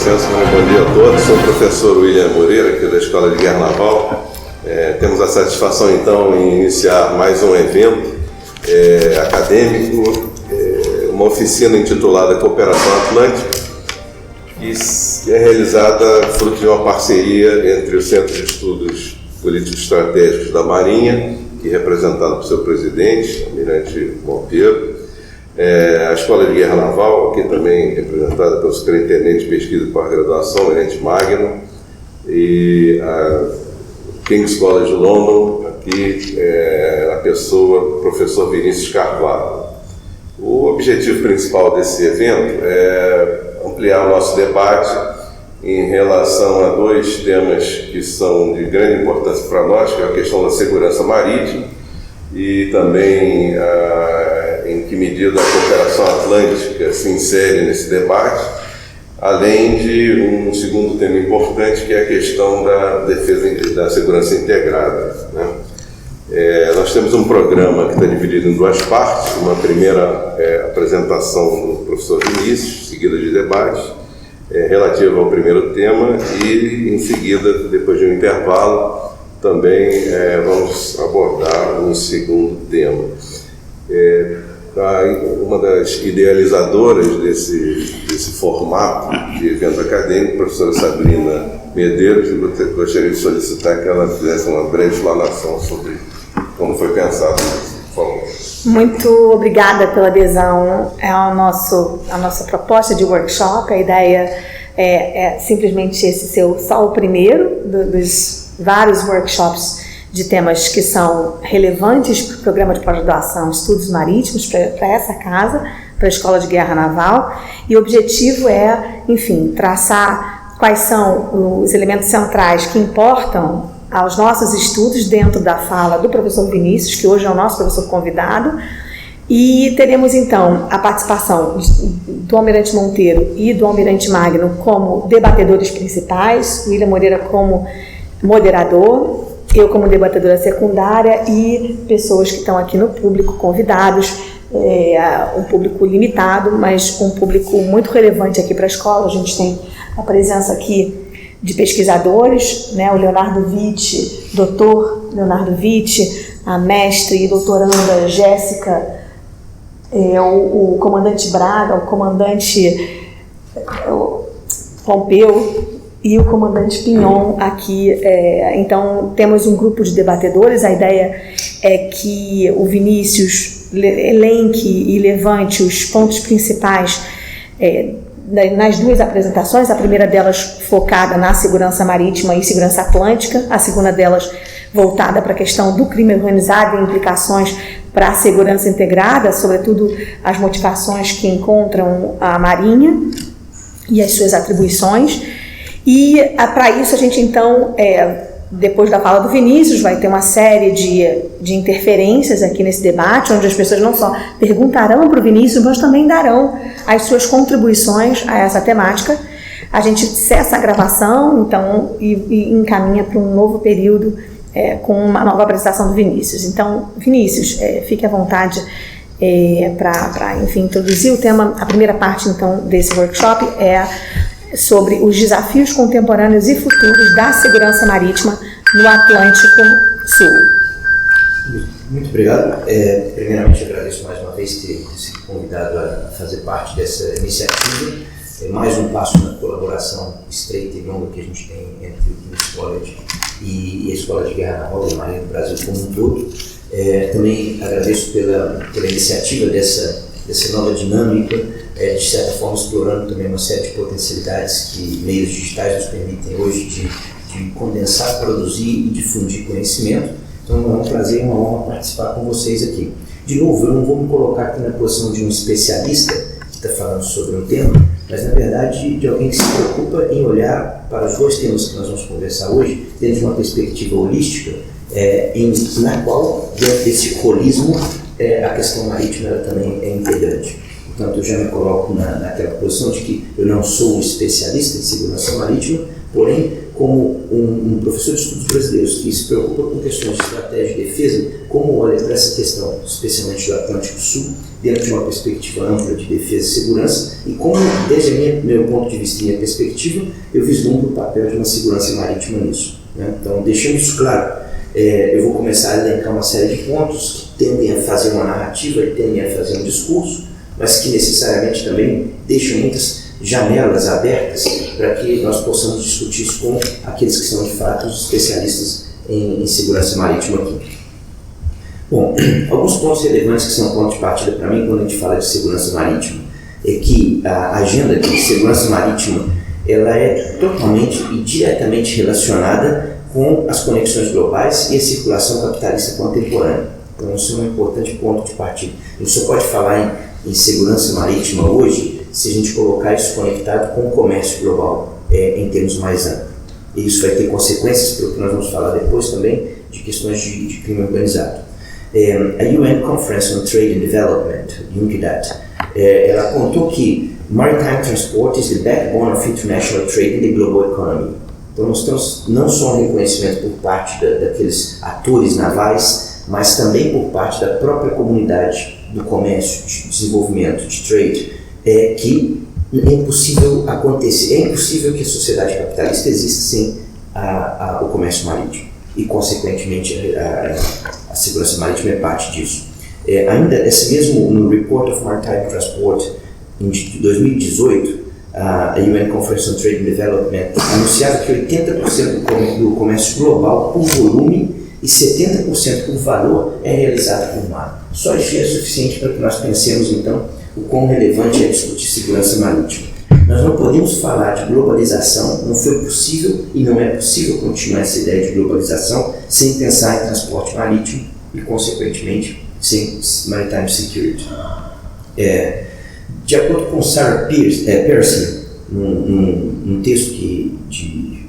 licença, bom dia a todos. Sou o professor William Moreira, aqui da Escola de Guerra Naval. Temos a satisfação, então, em iniciar mais um evento acadêmico, uma oficina intitulada Cooperação Atlântica, que é realizada fruto de uma parceria entre o Centro de Estudos Políticos Estratégicos da Marinha, que é representado por seu presidente, Almirante Monteiro, a Escola de Guerra Naval, aqui também representada pelo Superintendente de Pesquisa e Pós-Graduação, Almirante Magno, e a King's College London, aqui a pessoa do professor Vinícius Carvalho. O objetivo principal desse evento é ampliar o nosso debate em relação a dois temas que são de grande importância para nós, que é a questão da segurança marítima e também em que medida a cooperação atlântica se insere nesse debate, além de um segundo tema importante, que é a questão da defesa e da segurança integrada, né? Nós temos um programa que está dividido em duas partes. Uma primeira apresentação do professor Vinícius, seguida de debate, relativa ao primeiro tema, e em seguida, depois de um intervalo, também vamos abordar um segundo tema. Uma das idealizadoras desse formato de evento acadêmico, a professora Sabrina Medeiros, eu gostaria de solicitar que ela fizesse uma breve explanação sobre como foi pensado isso, por favor. Muito obrigada pela adesão à nossa proposta de workshop. A ideia é simplesmente esse ser só o primeiro dos vários workshops de temas que são relevantes para o programa de pós-graduação Estudos Marítimos, para essa casa, para a Escola de Guerra Naval. E o objetivo é, enfim, traçar quais são os elementos centrais que importam aos nossos estudos dentro da fala do professor Vinícius, que hoje é o nosso professor convidado, e teremos então a participação do Almirante Monteiro e do Almirante Magno como debatedores principais, William Moreira como moderador, eu como debatedora secundária e pessoas que estão aqui no público, convidados, um público limitado, mas um público muito relevante aqui para a escola. A gente tem a presença aqui de pesquisadores, né, o Leonardo Vitti, doutor Leonardo Vitti, a mestre e doutoranda Jéssica, o comandante Braga, o comandante Pompeu e o comandante Pinhon aqui. Então, temos um grupo de debatedores. A ideia é que o Vinícius elenque e levante os pontos principais nas duas apresentações, a primeira delas focada na segurança marítima e segurança atlântica, a segunda delas voltada para a questão do crime organizado e implicações para a segurança integrada, sobretudo as motivações que encontram a Marinha e as suas atribuições. E para isso a gente então, depois da fala do Vinícius, vai ter uma série de interferências aqui nesse debate, onde as pessoas não só perguntarão para o Vinícius, mas também darão as suas contribuições a essa temática. A gente cessa a gravação, então, e encaminha para um novo período com uma nova apresentação do Vinícius. Então, Vinícius, fique à vontade para, enfim, introduzir o tema. A primeira parte, então, desse workshop é sobre os desafios contemporâneos e futuros da segurança marítima no Atlântico Sul. Muito obrigado. Primeiramente, agradeço mais uma vez ter sido convidado a fazer parte dessa iniciativa. É mais um passo na colaboração estreita e longa que a gente tem entre o King's College e a Escola de Guerra Naval da Marinha do Brasil como um todo. Também agradeço pela iniciativa dessa nova dinâmica, de certa forma explorando também uma série de potencialidades que meios digitais nos permitem hoje de condensar, produzir e difundir conhecimento. Então é um prazer e uma honra participar com vocês aqui. De novo, eu não vou me colocar aqui na posição de um especialista que está falando sobre um tema, mas na verdade de alguém que se preocupa em olhar para os dois temas que nós vamos conversar hoje dentro de uma perspectiva holística, na qual, dentro desse holismo, a questão marítima ela também é integrante. Portanto, eu já me coloco naquela posição de que eu não sou um especialista em segurança marítima, Porém, como um professor de estudos brasileiros que se preocupa com questões de estratégia e defesa, como olha para essa questão, especialmente do Atlântico Sul, dentro de uma perspectiva ampla de defesa e segurança, e como, desde meu ponto de vista e minha perspectiva, eu vislumbro o papel de uma segurança marítima nisso. Né? Então, deixando isso claro, eu vou começar a elencar uma série de pontos que tendem a fazer uma narrativa e tendem a fazer um discurso, mas que necessariamente também deixam muitas janelas abertas para que nós possamos discutir isso com aqueles que são de fato os especialistas em segurança marítima aqui. Bom, alguns pontos relevantes que são pontos de partida para mim quando a gente fala de segurança marítima é que a agenda de segurança marítima ela é totalmente e diretamente relacionada com as conexões globais e a circulação capitalista contemporânea. Então, isso é um importante ponto de partida. A gente só pode falar em segurança marítima hoje se a gente colocar isso conectado com o comércio global em termos mais amplos. E isso vai ter consequências, pelo que nós vamos falar depois também, de questões de crime organizado. A UN Conference on Trade and Development, UNCTAD, ela apontou que maritime transport is the backbone of international trade in the global economy. Então nós temos não só um reconhecimento por parte daqueles atores navais, mas também por parte da própria comunidade do comércio, de desenvolvimento, de trade, que é impossível acontecer, é impossível que a sociedade capitalista exista sem o comércio marítimo e, consequentemente, a segurança marítima é parte disso. Ainda, esse mesmo no Report of Maritime Transport, em 2018, a UN Conference on Trade and Development anunciava que 80% do comércio global por volume e 70% por valor é realizado por mar. Só isso é suficiente para que nós pensemos, então, o quão relevante é discutir segurança marítima. Nós não podemos falar de globalização, não foi possível e não é possível continuar essa ideia de globalização sem pensar em transporte marítimo e, consequentemente, sem maritime security. De acordo com Sarah Pearson, num texto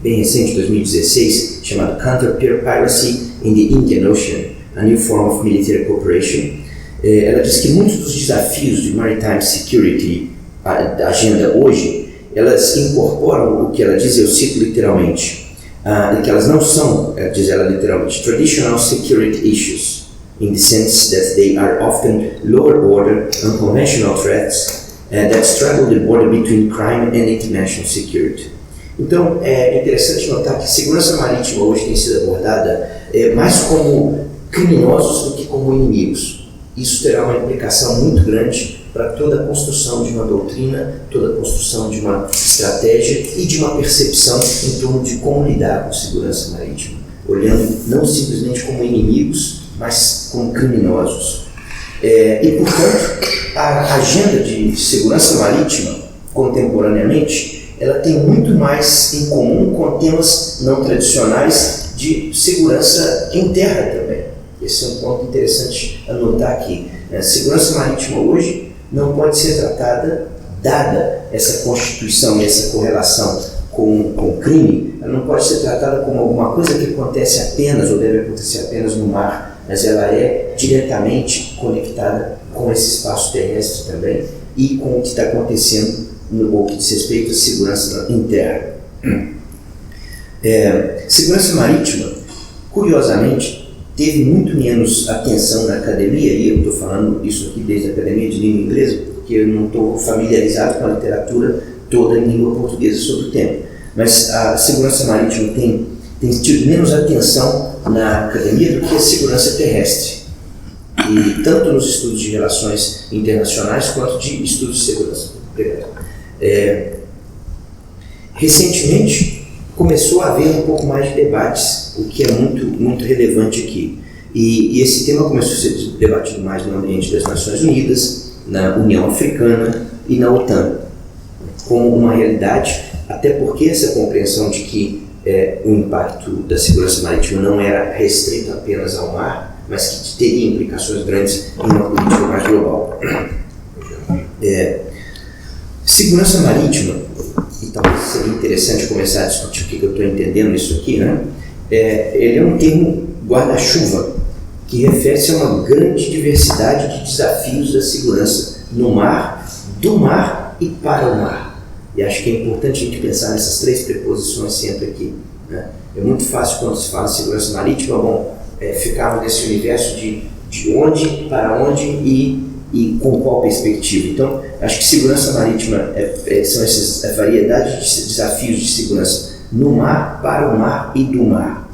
bem recente, de 2016, chamado Counter Piracy in the Indian Ocean, a New Form of Military Cooperation, ela diz que muitos dos desafios de maritime security da agenda hoje, elas incorporam o que ela diz, eu cito literalmente, e que elas não são, diz ela literalmente, traditional security issues, in the sense that they are often lower order, unconventional threats that straddle the border between crime and international security. Então, é interessante notar que a segurança marítima hoje tem sido abordada mais como criminosos do que como inimigos. Isso terá uma implicação muito grande para toda a construção de uma doutrina, toda a construção de uma estratégia e de uma percepção em torno de como lidar com segurança marítima, olhando não simplesmente como inimigos, mas como criminosos. E, portanto, a agenda de segurança marítima, contemporaneamente, ela tem muito mais em comum com temas não tradicionais de segurança em terra também. Esse é um ponto interessante a notar aqui. A segurança marítima hoje não pode ser tratada, dada essa constituição e essa correlação com o crime, ela não pode ser tratada como alguma coisa que acontece apenas ou deve acontecer apenas no mar, mas ela é diretamente conectada com esse espaço terrestre também e com o que está acontecendo no que diz respeito à segurança em terra. Segurança marítima, curiosamente, teve muito menos atenção na academia, e eu estou falando isso aqui desde a Academia de Língua Inglesa, porque eu não estou familiarizado com a literatura toda em língua portuguesa sobre o tema. Mas a segurança marítima tem tido menos atenção na academia do que a segurança terrestre. E tanto nos estudos de relações internacionais quanto de estudos de segurança. Recentemente, começou a haver um pouco mais de debates, o que é muito, muito relevante aqui. E esse tema começou a ser debatido mais no ambiente das Nações Unidas, na União Africana e na OTAN, como uma realidade, até porque essa compreensão de que o impacto da segurança marítima não era restrito apenas ao mar, mas que teria implicações grandes em uma política mais global. Segurança marítima, e talvez seria interessante começar a discutir o que eu estou entendendo nisso aqui, né? Ele é um termo guarda-chuva, que refere-se a uma grande diversidade de desafios da segurança no mar, do mar e para o mar. E acho que é importante a gente pensar nessas três preposições sempre aqui, né? É muito fácil quando se fala em segurança marítima, ficarmos nesse universo de onde, para onde e com qual perspectiva. Então, acho que segurança marítima são essas variedades de desafios de segurança no mar, para o mar e do mar.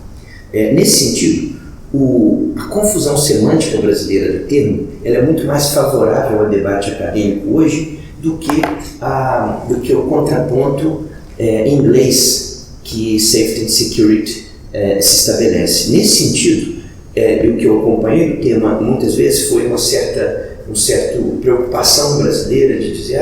Nesse sentido, a confusão semântica brasileira do termo ela é muito mais favorável ao debate acadêmico hoje do que o contraponto inglês que Safety and Security se estabelece. Nesse sentido, o que eu acompanhei do tema muitas vezes foi uma certa preocupação brasileira de dizer,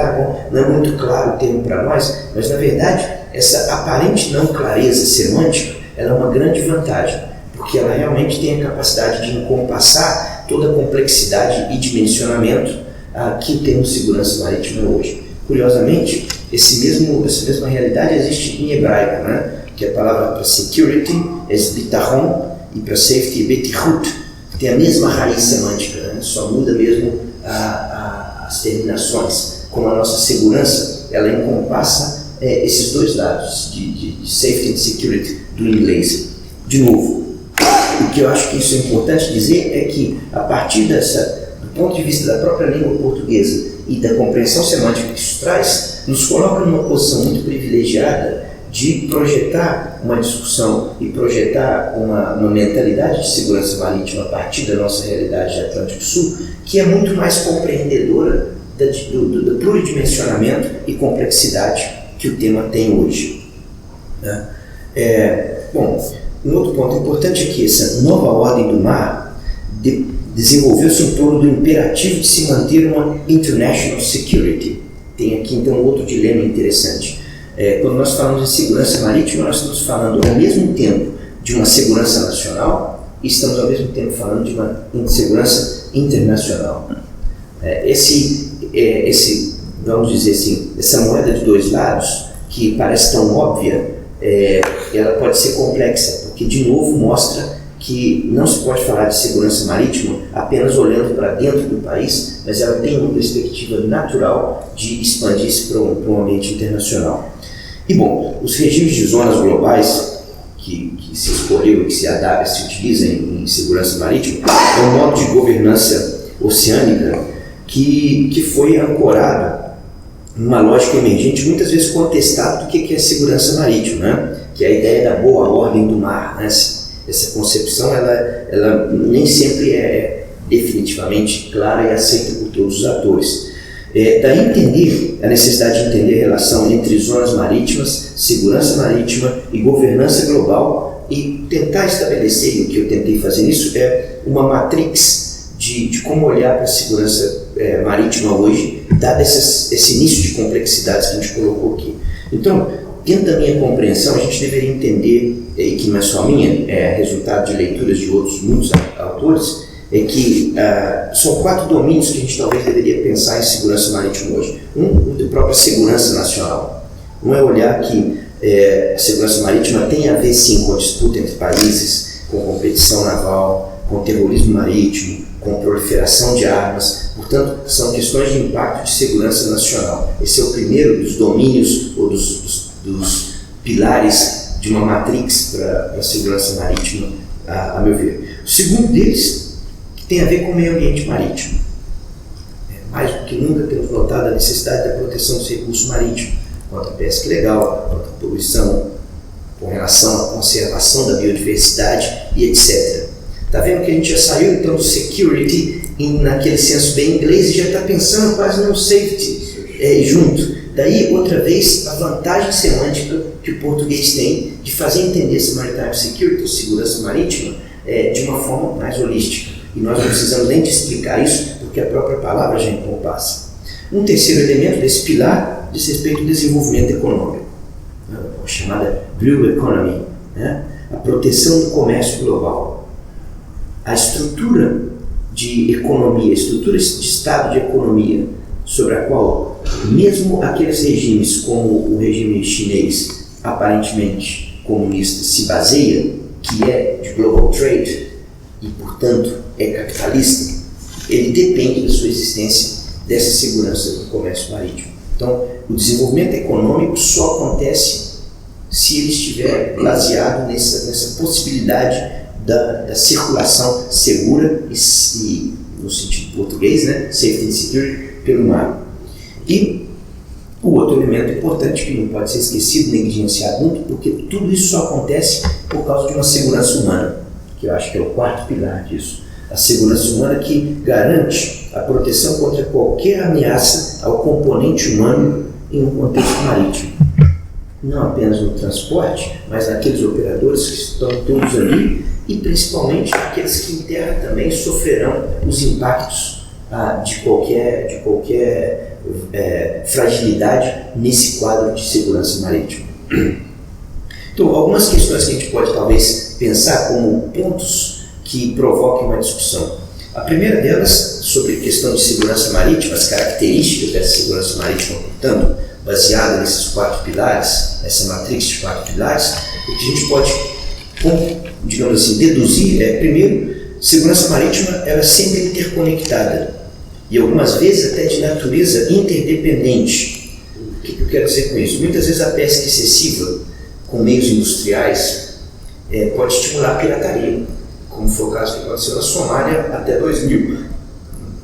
não é muito claro o termo para nós, mas na verdade essa aparente não clareza semântica ela é uma grande vantagem, porque ela realmente tem a capacidade de encompassar toda a complexidade e dimensionamento que o termo segurança marítima hoje. Curiosamente, essa mesma realidade existe em hebraico, né? Que a palavra para security é bitachon e para safety é betichut, que tem a mesma raiz semântica, né? Só muda mesmo as terminações. Como a nossa segurança, ela encompassa esses dois lados de safety and security do inglês. De novo, o que eu acho que isso é importante dizer é que a partir do ponto de vista da própria língua portuguesa e da compreensão semântica que isso traz, nos coloca numa posição muito privilegiada de projetar uma discussão e projetar uma mentalidade de segurança marítima a partir da nossa realidade de Atlântico Sul, que é muito mais compreendedora do pluridimensionamento e complexidade que o tema tem hoje. Né? Um outro ponto importante é que essa nova ordem do mar desenvolveu-se em torno do imperativo de se manter uma international security. Tem aqui então outro dilema interessante. Quando nós falamos de segurança marítima, nós estamos falando ao mesmo tempo de uma segurança nacional e estamos ao mesmo tempo falando de uma segurança internacional. Vamos dizer assim, essa moeda de dois lados, que parece tão óbvia, ela pode ser complexa, porque de novo mostra que não se pode falar de segurança marítima apenas olhando para dentro do país, mas ela tem uma perspectiva natural de expandir-se para um ambiente internacional. E bom, os regimes de zonas globais que se escolheu e que se utiliza em segurança marítima é um modo de governança oceânica que foi ancorado numa lógica emergente, muitas vezes contestado do que é segurança marítima, né? Que é a ideia da boa ordem do mar, né? Essa concepção ela nem sempre é definitivamente clara e aceita por todos os atores. Daí entender a necessidade de entender a relação entre zonas marítimas, segurança marítima e governança global e tentar estabelecer, e o que eu tentei fazer nisso é uma matrix de como olhar para a segurança marítima hoje, dado esse início de complexidades que a gente colocou aqui. Então, dentro da minha compreensão, a gente deveria entender, e que não é só minha, é resultado de leituras de muitos autores, é que são 4 domínios que a gente talvez deveria pensar em segurança marítima hoje. Um, da própria segurança nacional. Um é olhar que a segurança marítima tem a ver sim com a disputa entre países, com competição naval, com terrorismo marítimo, com proliferação de armas. Portanto, são questões de impacto de segurança nacional. Esse é o primeiro dos domínios ou dos pilares de uma matrix para a segurança marítima, a meu ver. O segundo deles tem a ver com o meio ambiente marítimo. Mais do que nunca temos notado a necessidade da proteção dos recursos marítimos, contra a pesca ilegal, contra a poluição, com relação à conservação da biodiversidade e etc. Está vendo que a gente já saiu então do security naquele senso bem inglês e já está pensando quase no safety junto. Daí, outra vez, a vantagem semântica que o português tem de fazer entender essa maritime security, ou segurança marítima, de uma forma mais holística. E nós não precisamos nem de explicar isso, porque a própria palavra já encompassa. Um terceiro elemento desse pilar diz respeito ao desenvolvimento econômico, a chamada Blue Economy, né? A proteção do comércio global. A estrutura de economia, a estrutura de estado de economia, sobre a qual mesmo aqueles regimes como o regime chinês, aparentemente comunista, se baseia, que é de global trade e, portanto, é capitalista, ele depende da sua existência dessa segurança do comércio marítimo. Então, o desenvolvimento econômico só acontece se ele estiver baseado nessa possibilidade da circulação segura e, no sentido português, né, safety and security, pelo mar. E o outro elemento importante que não pode ser esquecido, negligenciado muito, porque tudo isso só acontece por causa de uma segurança humana, que eu acho que é o quarto pilar disso. A segurança humana que garante a proteção contra qualquer ameaça ao componente humano em um contexto marítimo. Não apenas no transporte, mas naqueles operadores que estão todos ali e principalmente aqueles que em terra também sofrerão os impactos de qualquer fragilidade nesse quadro de segurança marítima. Então, algumas questões que a gente pode talvez pensar como pontos que provoquem uma discussão. A primeira delas, sobre a questão de segurança marítima, as características dessa segurança marítima, portanto, baseada nesses 4 pilares, essa matrix de 4 pilares, o que a gente pode, digamos assim, deduzir é, primeiro, segurança marítima ela é sempre interconectada e algumas vezes até de natureza interdependente. O que eu quero dizer com isso? Muitas vezes a pesca excessiva com meios industriais pode estimular a pirataria, como foi o caso que aconteceu na Somália até 2000.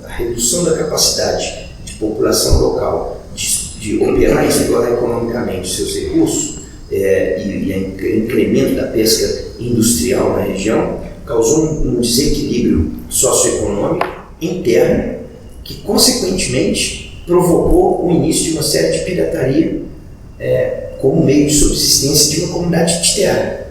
A redução da capacidade de população local de operar e explorar economicamente seus recursos e o incremento da pesca industrial na região causou um desequilíbrio socioeconômico interno que, consequentemente, provocou o início de uma série de pirataria como meio de subsistência de uma comunidade de terra.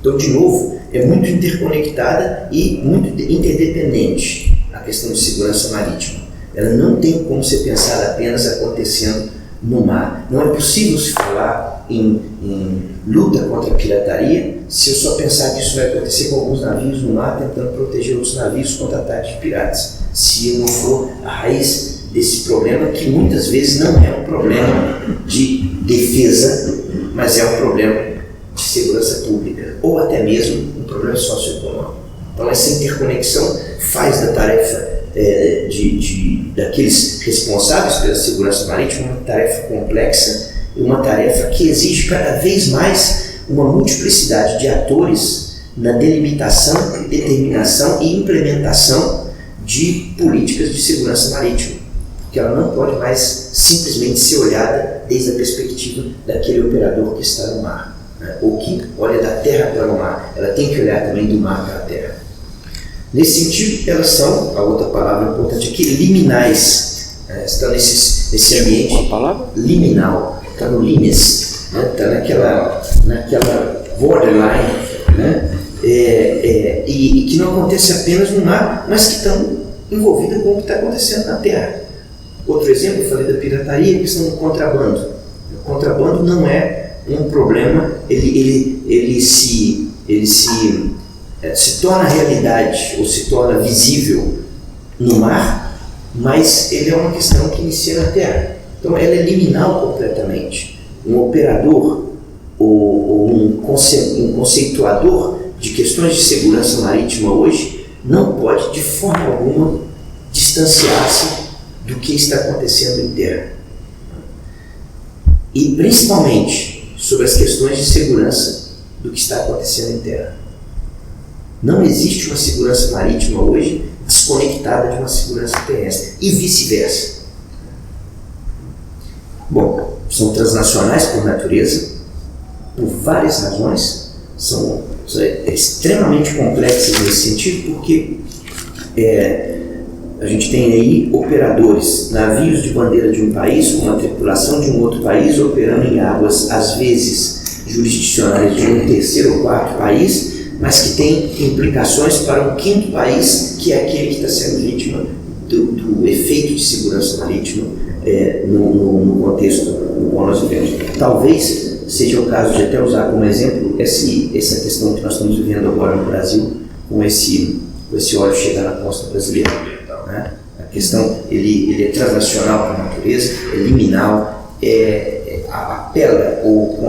Então, de novo, é muito interconectada e muito interdependente a questão de segurança marítima. Ela não tem como ser pensada apenas acontecendo no mar. Não é possível se falar em luta contra a pirataria se eu só pensar que isso vai acontecer com alguns navios no mar tentando proteger outros navios contra ataques de piratas. Se eu não for a raiz desse problema, que muitas vezes não é um problema de defesa, mas é um problema de segurança pública, ou até mesmo um problema socioeconômico. Então essa interconexão faz da tarefa daqueles responsáveis pela segurança marítima uma tarefa complexa e uma tarefa que exige cada vez mais uma multiplicidade de atores na delimitação, determinação e implementação de políticas de segurança marítima, porque ela não pode mais simplesmente ser olhada desde a perspectiva daquele operador que está no mar, né? Ou que olha da terra para o mar. Ela tem que olhar também do mar para a terra. Nesse sentido, elas são, a outra palavra importante aqui, liminais, né? Estão nesse ambiente liminal, está no limes, né? Está naquela borderline, né? E que não acontece apenas no mar, mas que estão envolvidas com o que está acontecendo na terra. Outro exemplo, eu falei da pirataria, a questão do contrabando. O contrabando não é um problema, ele se torna realidade ou se torna visível no mar, mas ele é uma questão que inicia na terra. Então ela é liminal completamente. Um operador ou um conceituador de questões de segurança marítima hoje não pode de forma alguma distanciar-se do que está acontecendo em terra. E principalmente sobre as questões de segurança do que está acontecendo em terra. Não existe uma segurança marítima hoje desconectada de uma segurança terrestre e vice-versa. Bom, são transnacionais por natureza, por várias razões, são extremamente complexas nesse sentido, porque a gente tem aí operadores, navios de bandeira de um país com uma tripulação de um outro país operando em águas, às vezes, jurisdicionais de um terceiro ou quarto país, mas que tem implicações para um quinto país, que é aquele que está sendo vítima do efeito de segurança marítima no contexto no qual nós vivemos. Talvez seja o caso de até usar como exemplo essa questão que nós estamos vivendo agora no Brasil, com esse óleo chegar na costa brasileira. Né? A questão, ele é transnacional por natureza, é liminal, apela ou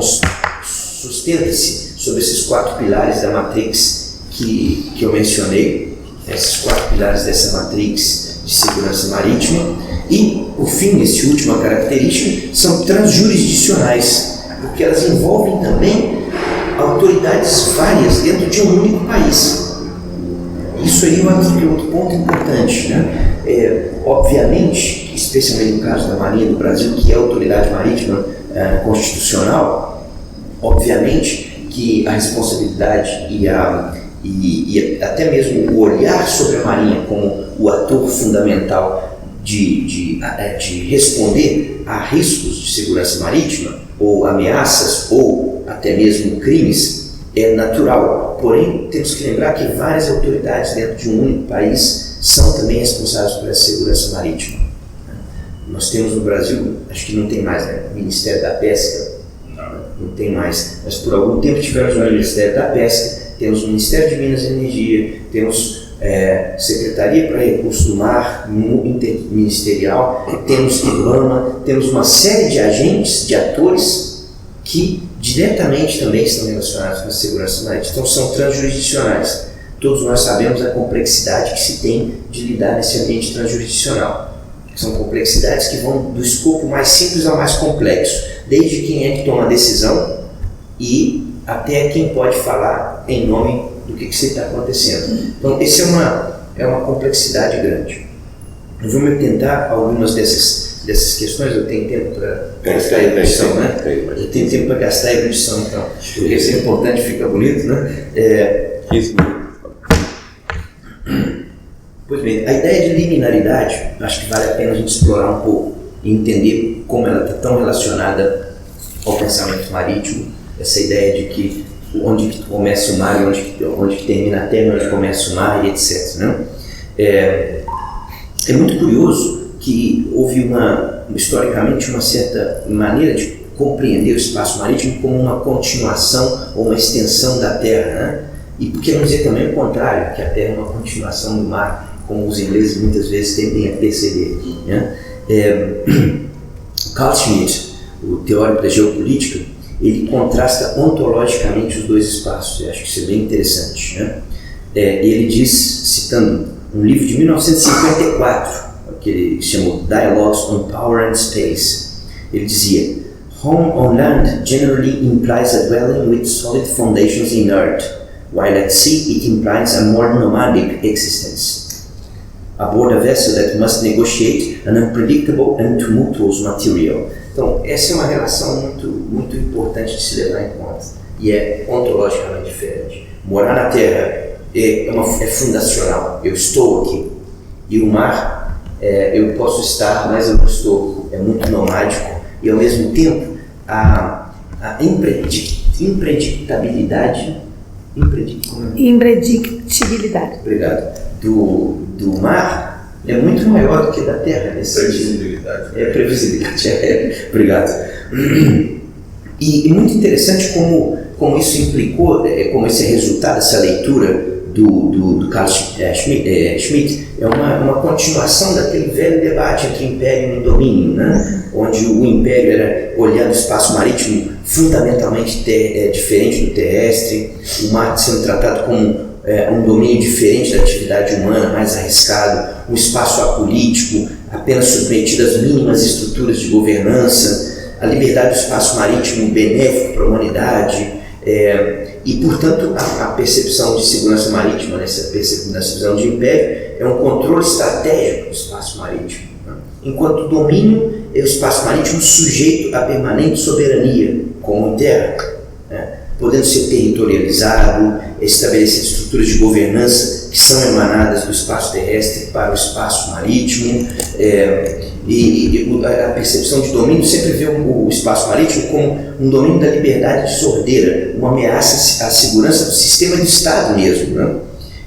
sustenta-se sobre esses 4 pilares da matrix que eu mencionei, esses 4 pilares dessa matrix de segurança marítima, E, por fim, essa última característica, são transjurisdicionais, porque elas envolvem também autoridades várias dentro de um único país. Isso aí é outro ponto importante, né? Obviamente, especialmente no caso da Marinha do Brasil, que é a autoridade marítima constitucional, obviamente que a responsabilidade e até mesmo o olhar sobre a Marinha como o ator fundamental de responder a riscos de segurança marítima, ou ameaças, ou até mesmo crimes, é natural. Porém, temos que lembrar que várias autoridades dentro de um único país são também responsáveis por essa segurança marítima. Nós temos no Brasil, acho que não tem mais, né? O Ministério da Pesca, não tem mais, mas por algum tempo tivemos o Ministério da Pesca, temos o Ministério de Minas e Energia, temos Secretaria para Recursos do Mar, interministerial, temos IBAMA, temos uma série de agentes, de atores que diretamente também estão relacionados com a segurança marítima. Então são transjurisdicionais. Todos nós sabemos a complexidade que se tem de lidar nesse ambiente transjurisdicional. São complexidades que vão do escopo mais simples ao mais complexo, desde quem é que toma a decisão e até quem pode falar em nome do que está acontecendo. Então, essa é uma complexidade grande. Eu vou me tentar algumas dessas questões. Eu tenho tempo para gastar a erudição, né? Eu tenho tempo para gastar a erudição, então, porque isso é importante, fica bonito, né? 15 minutos. Pois bem, a ideia de liminaridade, acho que vale a pena a gente explorar um pouco e entender como ela está tão relacionada ao pensamento marítimo, essa ideia de que onde que começa o mar e onde que termina a terra, onde começa o mar e etc. Né? É muito curioso que houve historicamente uma certa maneira de compreender o espaço marítimo como uma continuação ou uma extensão da terra, né? E por que não dizer também o contrário, que a terra é uma continuação do mar, como os ingleses muitas vezes tendem a perceber, né? Carl Schmitt, o teórico da geopolítica, ele contrasta ontologicamente os dois espaços. Eu acho que isso é bem interessante, né? Ele diz, citando um livro de 1954, que ele chamou Dialogues on Power and Space, ele dizia: Home on land generally implies a dwelling with solid foundations in earth, while at sea it implies a more nomadic existence. Aboard a vessel that must negotiate an unpredictable and tumultuous material. Então, essa é uma relação muito importante de se levar em conta e é ontologicamente diferente. Morar na terra é fundacional. Eu estou aqui. E o mar, eu posso estar, mas eu não estou. É muito nomádico e, ao mesmo tempo, a impredictibilidade. Impredictibilidade. Obrigado. Do mar é muito maior do que da terra nesse Previsibilidade. sentido. Previsibilidade. Obrigado. E muito interessante como isso implicou, como esse resultado, essa leitura do Carl Schmitt é uma continuação daquele velho debate entre império e domínio, né? Onde o império era olhando o espaço marítimo fundamentalmente diferente do terrestre, o mar sendo tratado como um domínio diferente da atividade humana, mais arriscado, um espaço apolítico, apenas submetido às mínimas estruturas de governança, a liberdade do espaço marítimo benéfico para a humanidade, e, portanto, a percepção de segurança marítima, nessa visão de império, é um controle estratégico do espaço marítimo, né? Enquanto o domínio é o espaço marítimo sujeito à permanente soberania, como em terra, né? Podendo ser territorializado, estabelecer estruturas de governança que são emanadas do espaço terrestre para o espaço marítimo, e a percepção de domínio sempre vê o espaço marítimo como um domínio da liberdade de sordeira, uma ameaça à segurança do sistema de Estado mesmo, né?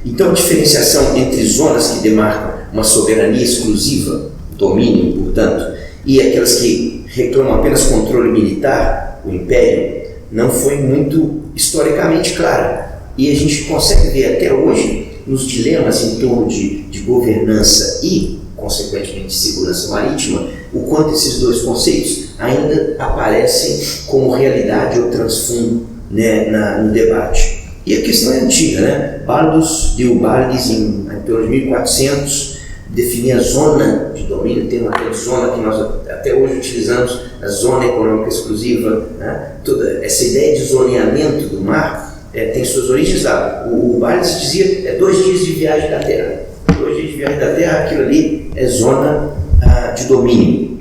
Então a diferenciação entre zonas que demarcam uma soberania exclusiva, domínio, portanto, e aquelas que reclamam apenas controle militar, o império, não foi muito historicamente clara. E a gente consegue ver até hoje, nos dilemas em torno de governança e, consequentemente, segurança marítima, o quanto esses dois conceitos ainda aparecem como realidade ou transfundo, né, no debate. E a questão é antiga, né? Baldus de Ubaldis, em torno de 1400, definia a zona de domínio domínio, tem uma zona que nós até hoje utilizamos, a zona econômica exclusiva, né? Toda essa ideia de zoneamento do mar tem suas origens lá. O Wallace dizia 2 dias de viagem da Terra. 2 dias de viagem da Terra, aquilo ali é zona de domínio.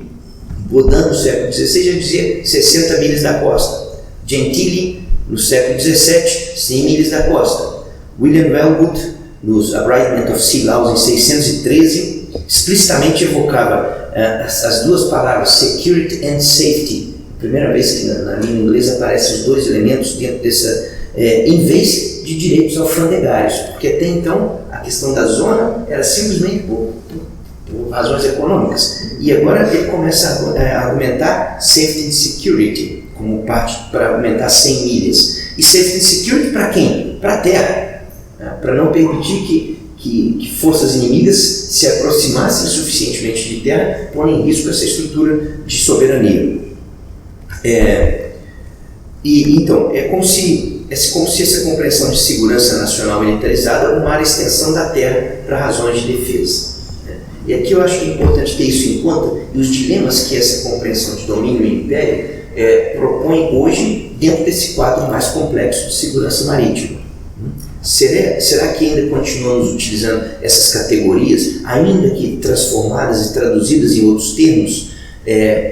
Baudin, no século XVI, já dizia 60 milhas da costa. Gentili, no século XVII, 100 milhas da costa. William Wellwood, nos Abridgment of Sea Laws, em 613, explicitamente evocava as duas palavras security and safety. Primeira vez que na língua inglesa aparecem os 2 elementos dentro dessa, em vez de direitos alfandegários, porque até então a questão da zona era simplesmente por razões econômicas. E agora ele começa a argumentar safety and security como parte para aumentar 100 milhas. E safety and security para quem? Para a terra, para não permitir que forças inimigas se aproximassem suficientemente de terra, pondo em risco essa estrutura de soberania. Então, é como se essa compreensão de segurança nacional militarizada arrumar a extensão da terra para razões de defesa. E aqui eu acho que é importante ter isso em conta, e os dilemas que essa compreensão de domínio e império propõe hoje dentro desse quadro mais complexo de segurança marítima. Será que ainda continuamos utilizando essas categorias, ainda que transformadas e traduzidas em outros termos?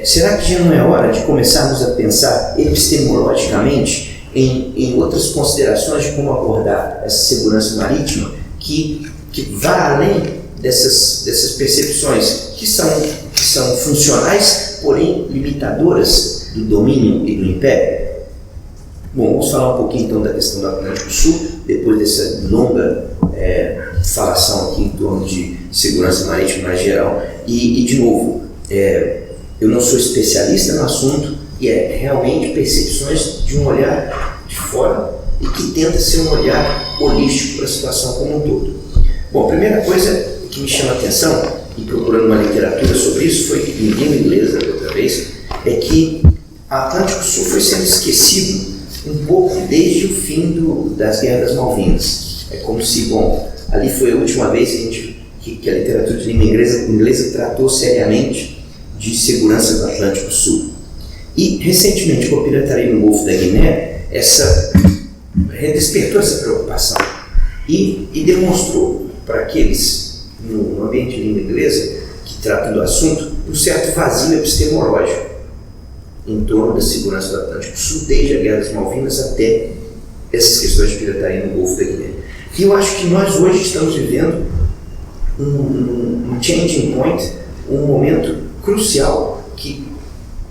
Será que já não é hora de começarmos a pensar epistemologicamente em outras considerações de como abordar essa segurança marítima que vá além dessas percepções que são funcionais, porém limitadoras do domínio e do império? Bom, vamos falar um pouquinho então da questão do Atlântico Sul, depois dessa longa falação aqui em torno de segurança marítima mais geral. E de novo, eu não sou especialista no assunto, e realmente percepções de um olhar de fora e que tenta ser um olhar holístico para a situação como um todo. Bom, a primeira coisa que me chama a atenção, e procurando uma literatura sobre isso, foi em língua inglesa, outra vez, é que o Atlântico Sul foi sendo esquecido um pouco desde o fim das Guerras das Malvinas. É como se, ali foi a última vez que a literatura de língua inglesa tratou seriamente de segurança do Atlântico Sul. E, recentemente, com a pirataria no Golfo da Guiné, despertou essa preocupação e demonstrou para aqueles no ambiente de língua inglesa que tratam do assunto um certo vazio epistemológico em torno da segurança do Atlântico Sul, desde a Guerra das Malvinas até essas questões de pirataria no Golfo da Guiné. E eu acho que nós hoje estamos vivendo um changing point, um momento crucial que,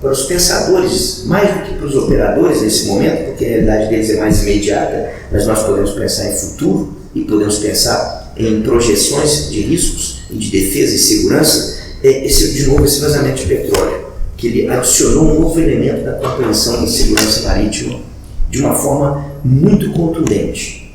para os pensadores, mais do que para os operadores nesse momento, porque a realidade deles é mais imediata, mas nós podemos pensar em futuro e podemos pensar em projeções de riscos e de defesa e segurança, de novo, esse vazamento de petróleo, que ele adicionou um novo elemento da compreensão da segurança marítima de uma forma muito contundente.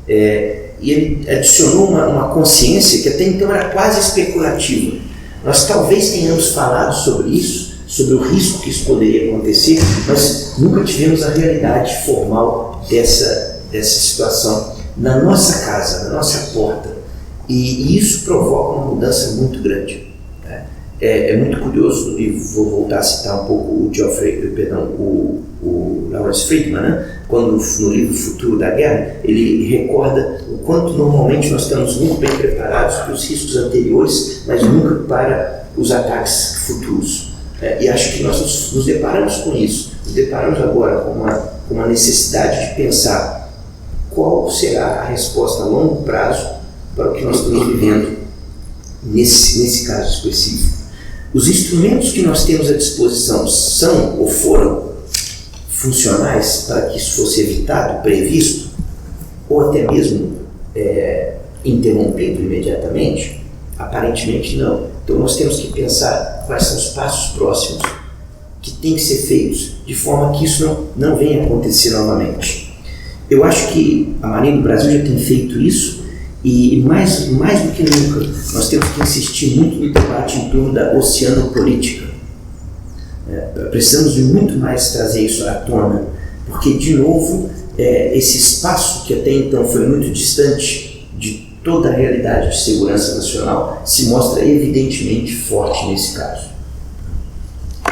E ele adicionou uma consciência que até então era quase especulativa. Nós talvez tenhamos falado sobre isso, sobre o risco que isso poderia acontecer, mas nunca tivemos a realidade formal dessa situação na nossa casa, na nossa porta. E isso provoca uma mudança muito grande. É muito curioso, e vou voltar a citar um pouco o Lawrence Friedman, né? Quando no livro Futuro da Guerra, ele recorda o quanto normalmente nós estamos muito bem preparados para os riscos anteriores, mas nunca para os ataques futuros. E acho que nós nos deparamos com isso, nos deparamos agora com uma necessidade de pensar qual será a resposta a longo prazo para o que nós estamos vivendo nesse caso específico. Os instrumentos que nós temos à disposição são ou foram funcionais para que isso fosse evitado, previsto, ou até mesmo interrompido imediatamente? Aparentemente não. Então nós temos que pensar quais são os passos próximos que têm que ser feitos de forma que isso não venha a acontecer novamente. Eu acho que a Marinha do Brasil já tem feito isso, e mais do que nunca nós temos que insistir muito no debate em torno da oceanopolítica. Precisamos de muito mais trazer isso à tona, porque, de novo, esse espaço que até então foi muito distante de toda a realidade de segurança nacional se mostra evidentemente forte nesse caso.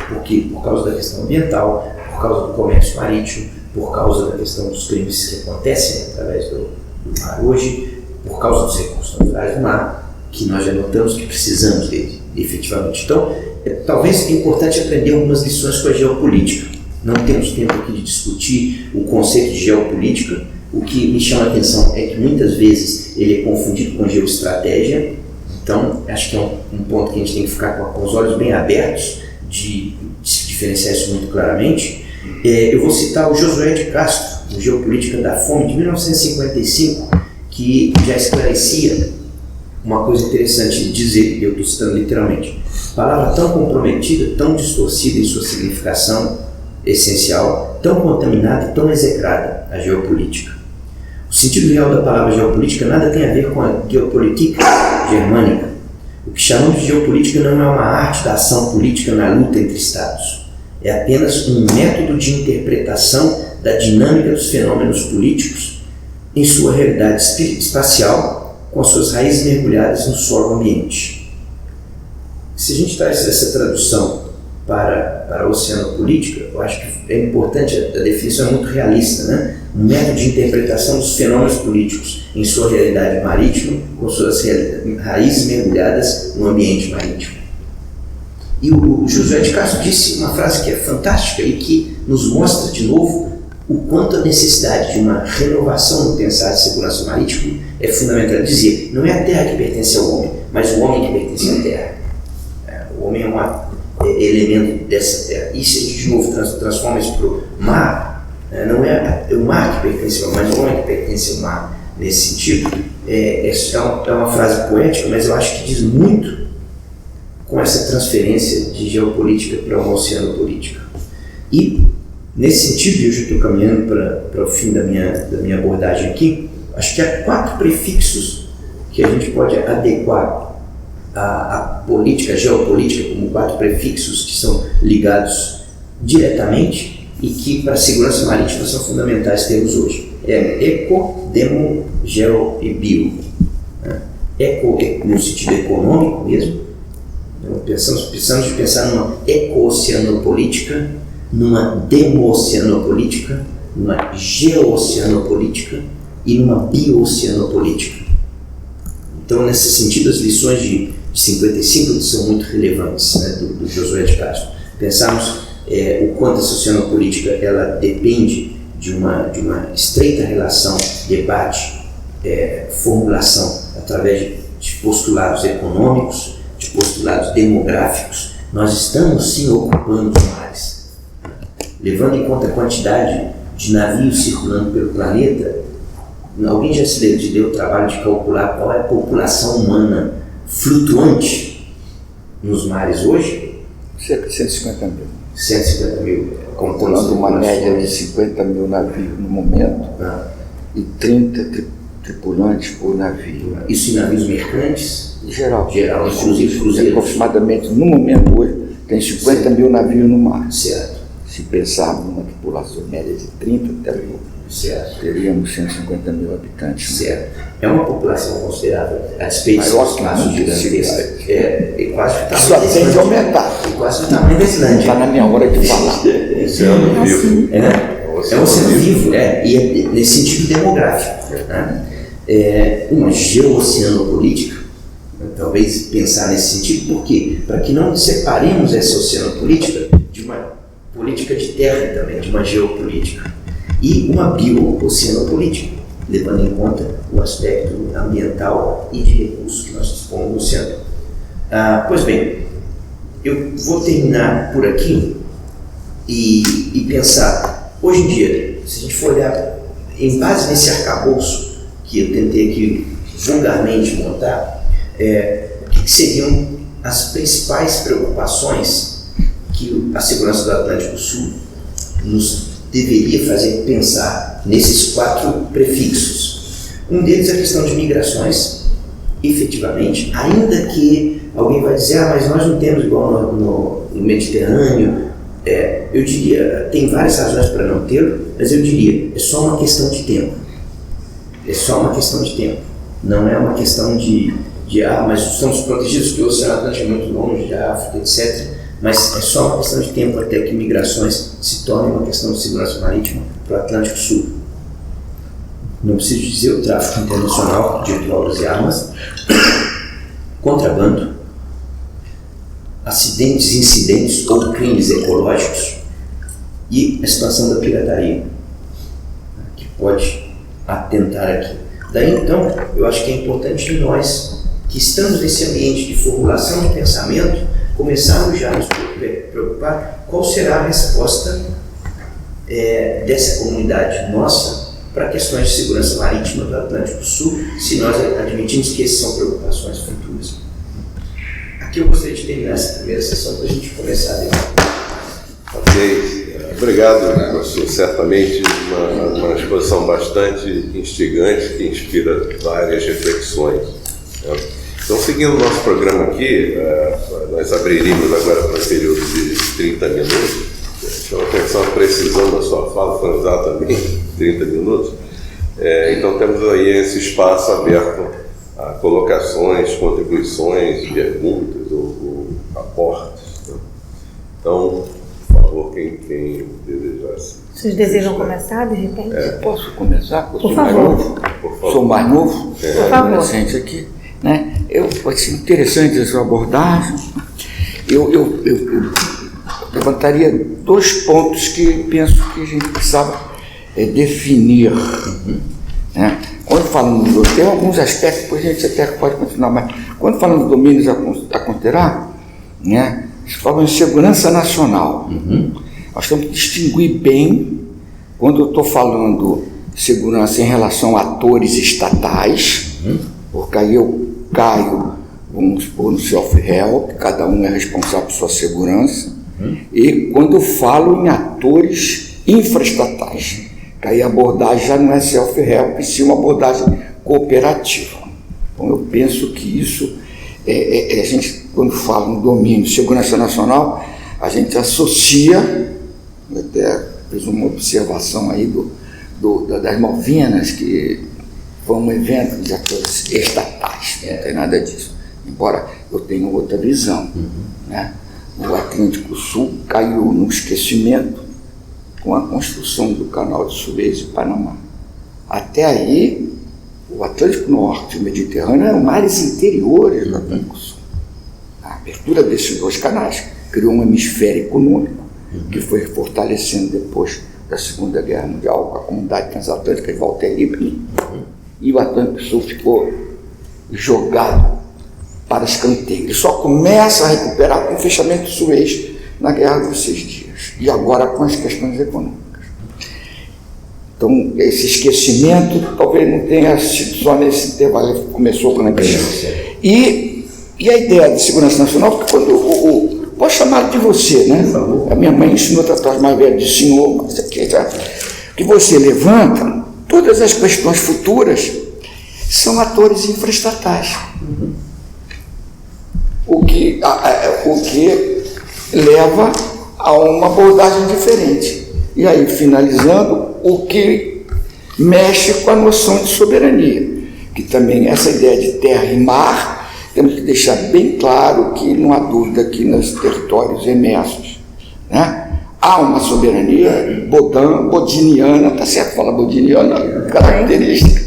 Por quê? Por causa da questão ambiental, por causa do comércio marítimo, por causa da questão dos crimes que acontecem através do mar hoje, por causa dos recursos naturais do mar, que nós já notamos que precisamos dele, efetivamente. Então, talvez é importante aprender algumas lições com a geopolítica. Não temos tempo aqui de discutir o conceito de geopolítica. O que me chama a atenção é que muitas vezes ele é confundido com geoestratégia. Então, acho que é um ponto que a gente tem que ficar com os olhos bem abertos de se diferenciar isso muito claramente. Eu vou citar o Josué de Castro, o Geopolítica da Fome, de 1955, que já esclarecia uma coisa interessante de dizer, e eu estou citando literalmente: palavra tão comprometida, tão distorcida em sua significação essencial, tão contaminada e tão execrada, a geopolítica. O sentido real da palavra geopolítica nada tem a ver com a Geopolitik germânica. O que chamamos de geopolítica não é uma arte da ação política na luta entre Estados. É apenas um método de interpretação da dinâmica dos fenômenos políticos em sua realidade espacial, com as suas raízes mergulhadas no solo ambiente. Se a gente traz essa tradução para a oceanopolítica, eu acho que é importante, a definição é muito realista, né? Um método de interpretação dos fenômenos políticos em sua realidade marítima, com suas raízes mergulhadas no ambiente marítimo. E o Josué de Castro disse uma frase que é fantástica e que nos mostra de novo o quanto a necessidade de uma renovação no pensar de segurança marítima é fundamental. Ele dizia: não é a terra que pertence ao homem, mas o homem que pertence à terra. O homem é um elemento dessa terra. E se a gente de novo transforma isso para o mar, não é o mar que pertence ao homem, mas o homem que pertence ao mar. Nesse sentido, é uma frase poética, mas eu acho que diz muito com essa transferência de geopolítica para uma oceanopolítica. E, nesse sentido, eu já estou caminhando para o fim da minha abordagem aqui, acho que há 4 prefixos que a gente pode adequar à política, à geopolítica, como 4 prefixos que são ligados diretamente e que, para a segurança marítima, são fundamentais termos hoje. Eco, demo, geo e bio. Eco no sentido econômico mesmo. Precisamos de pensar numa eco-oceanopolítica, numa demo-oceanopolítica, numa geo-oceanopolítica e numa bio-oceanopolítica. Então, nesse sentido, as lições de 55 são muito relevantes, né, do Josué de Castro. Pensarmos o quanto essa oceanopolítica ela depende de uma estreita relação, debate, formulação através de postulados econômicos, de postulados demográficos. Nós estamos sim ocupando os mares. Levando em conta a quantidade de navios circulando pelo planeta, alguém já se deu o trabalho de calcular qual é a população humana flutuante nos mares hoje? Cerca de 150 mil. 150 mil. Calculando uma média de 50 mil navios no momento e 30 tripulantes por navio. Isso em navios mercantes? Geral, inclusive cruzeiros. Aproximadamente, no momento hoje, tem 50 mil navios no mar. Certo. Se pensarmos numa tripulação média de 30 até mil, teríamos 150 mil habitantes. Certo. É uma população considerável, a despeito dos espaços gigantescos. Só tende a aumentar. Quase o tamanho da Islândia. Está na minha hora de falar. Oceano vivo. É um oceano vivo, e é nesse sentido demográfico. Uma geoceanopolítica, talvez pensar nesse sentido, por quê? Para que não separemos essa oceanopolítica de uma política de terra também, de uma geopolítica, e uma bio-oceanopolítica, levando em conta o aspecto ambiental e de recursos que nós dispomos no oceano. Pois bem, eu vou terminar por aqui e pensar, hoje em dia, se a gente for olhar em base nesse arcabouço que eu tentei aqui vulgarmente montar, o que seriam as principais preocupações que a segurança do Atlântico Sul nos deveria fazer pensar nesses 4 prefixos. Um deles é a questão de migrações, efetivamente, ainda que alguém vai dizer, mas nós não temos igual no Mediterrâneo. Eu diria, tem várias razões para não ter, mas eu diria, é só uma questão de tempo. É só uma questão de tempo. Não é uma questão de mas estamos protegidos porque o Oceano Atlântico é muito longe da África, etc. Mas é só uma questão de tempo até que migrações se tornem uma questão de segurança marítima para o Atlântico Sul. Não preciso dizer o tráfico internacional de drogas e armas, contrabando, acidentes, incidentes ou crimes ecológicos e a expansão da pirataria, que pode atentar aqui. Daí então, eu acho que é importante nós, que estamos nesse ambiente de formulação de pensamento, começarmos já a nos preocupar qual será a resposta dessa comunidade nossa para questões de segurança marítima do Atlântico Sul, se nós admitimos que essas são preocupações futuras. Aqui eu gostaria de terminar essa primeira sessão para a gente começar a debater. Ok, obrigado, professor. Certamente uma exposição bastante instigante que inspira várias reflexões. Então, seguindo o nosso programa aqui, nós abriríamos agora para um período de 30 minutos. Chama atenção a precisão da sua fala, foram exatamente 30 minutos. Então, temos aí esse espaço aberto a colocações, contribuições, perguntas ou aportes. Então, por favor, quem desejasse. Vocês desejam começar, de repente? Posso começar? Por favor. Sou mais novo, adolescente aqui. Né? Eu achei interessante a sua abordagem. Eu levantaria 2 pontos que penso que a gente precisava definir. Né? Quando falamos tem alguns aspectos, depois a gente até pode continuar, mas quando falamos de domínios a considerar, né, falamos em segurança nacional. Nós temos que distinguir bem quando eu estou falando de segurança em relação a atores estatais, porque aí eu caio, vamos supor, no self-help, cada um é responsável por sua segurança, e quando eu falo em atores infraestatais, que aí a abordagem já não é self-help, e sim uma abordagem cooperativa. Então eu penso que isso, a gente, quando fala no domínio de segurança nacional, a gente associa, eu até fiz uma observação aí das Malvinas, que foi um evento de atores estatais, não tem nada disso, embora eu tenha outra visão. Né? O Atlântico Sul caiu no esquecimento com a construção do canal de Suez e Panamá. Até aí, o Atlântico Norte e o Mediterrâneo eram mares interiores do Atlântico Sul. A abertura desses 2 canais criou um hemisfério econômico que foi fortalecendo depois da Segunda Guerra Mundial, com a comunidade transatlântica de Walter Lippmann, e o Atlântico Sul ficou jogado para escanteio. Ele só começa a recuperar com o fechamento de Suez na Guerra dos 6 Dias, e agora com as questões econômicas. Então, esse esquecimento talvez não tenha sido só nesse intervalo que começou com a guerra. E a ideia de segurança nacional, porque quando posso chamar de você, né? A minha mãe ensinou a tratar os mais velhos de senhor, mas aqui já, que você levanta, todas as questões futuras são atores infraestatais. O que leva a uma abordagem diferente. E aí, finalizando, o que mexe com a noção de soberania, que também essa ideia de terra e mar, temos que deixar bem claro que não há dúvida que nos territórios emersos, né, há uma soberania bodiniana, tá certo falar bodiniana, característica,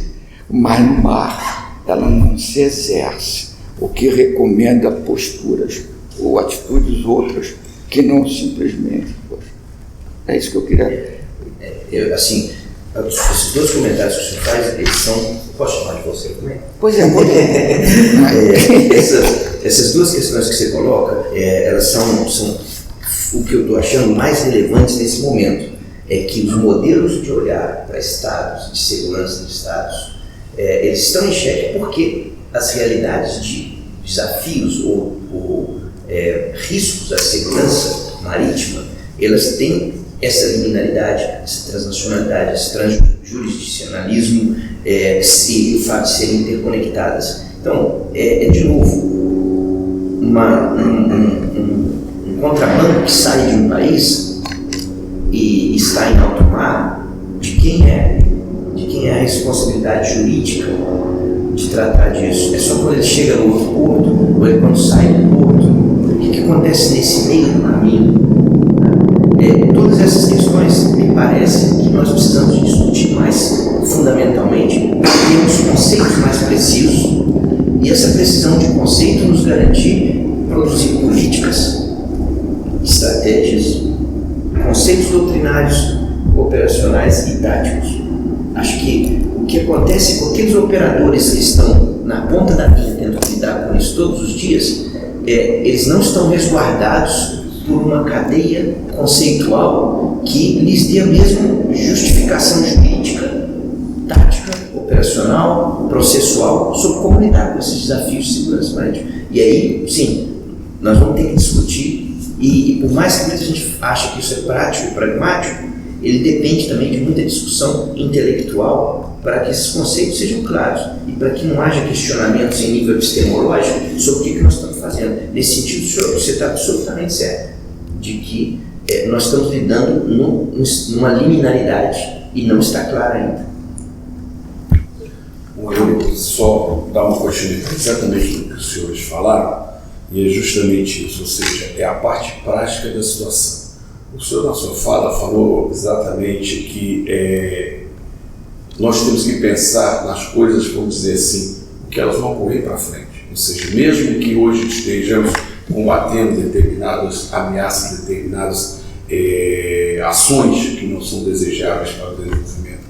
mas no mar ela não se exerce, o que recomenda posturas ou atitudes outras que não simplesmente. É isso que eu queria. Esses 2 comentários que o senhor faz, eles são. Posso chamar de você também? Pois é, essas 2 questões que você coloca, elas são o que eu estou achando mais relevantes nesse momento. É que os modelos de olhar para estados, de segurança de estados, eles estão em xeque porque as realidades de desafios ou riscos à segurança marítima, elas têm essa liminaridade, essa transnacionalidade, esse transjurisdicionalismo e o fato de serem interconectadas. Então, de novo, um contrabando que sai de um país e está em alto mar, de quem é a responsabilidade jurídica de tratar disso. É só quando ele chega no outro porto, ou ele quando sai do porto. O que acontece nesse meio do caminho? Todas essas questões, me parece que nós precisamos de discutir mais fundamentalmente, termos conceitos mais precisos, e essa precisão de conceito nos garantir produzir políticas, estratégias, conceitos doutrinários, operacionais e táticos. Acho que o que acontece com aqueles operadores que estão na ponta da linha tendo que lidar com isso todos os dias, eles não estão resguardados por uma cadeia conceitual que lhes dê a mesma justificação jurídica, tática, operacional, processual sobre como lidar com esses desafios de segurança marítima. E aí, sim, nós vamos ter que discutir, e por mais que muita gente ache que isso é prático e pragmático, ele depende também de muita discussão intelectual para que esses conceitos sejam claros e para que não haja questionamentos em nível epistemológico sobre o que nós estamos fazendo. Nesse sentido, você está absolutamente certo, de que nós estamos lidando numa liminaridade e não está clara ainda. Eu vou só dar uma continuidade exatamente do que os senhores falaram, e é justamente isso, ou seja, é a parte prática da situação. O senhor, na sua fala, falou exatamente que nós temos que pensar nas coisas, vamos dizer assim, que elas vão correr para frente. Ou seja, mesmo que hoje estejamos combatendo determinadas ameaças, determinadas ações que não são desejáveis para o desenvolvimento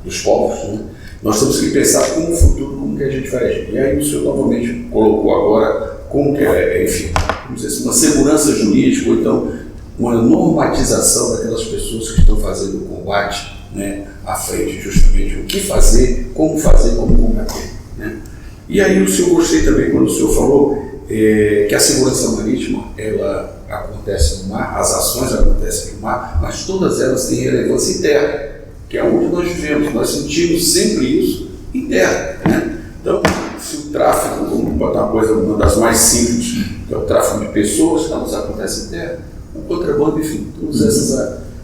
dos povos, né? Nós temos que pensar como o futuro, como que a gente vai agir. E aí o senhor novamente colocou agora como que enfim, vamos dizer assim, uma segurança jurídica, ou então uma normatização daquelas pessoas que estão fazendo o combate, né, à frente, justamente o que fazer, como combater, né? E aí o senhor, gostei também quando o senhor falou que a segurança marítima, ela acontece no mar, as ações acontecem no mar, mas todas elas têm relevância em terra, que é onde nós vivemos, nós sentimos sempre isso em terra, né? Então, se o tráfico, vamos botar uma das mais simples, que é o tráfico de pessoas, elas acontecem em terra, o contrabando, enfim, todas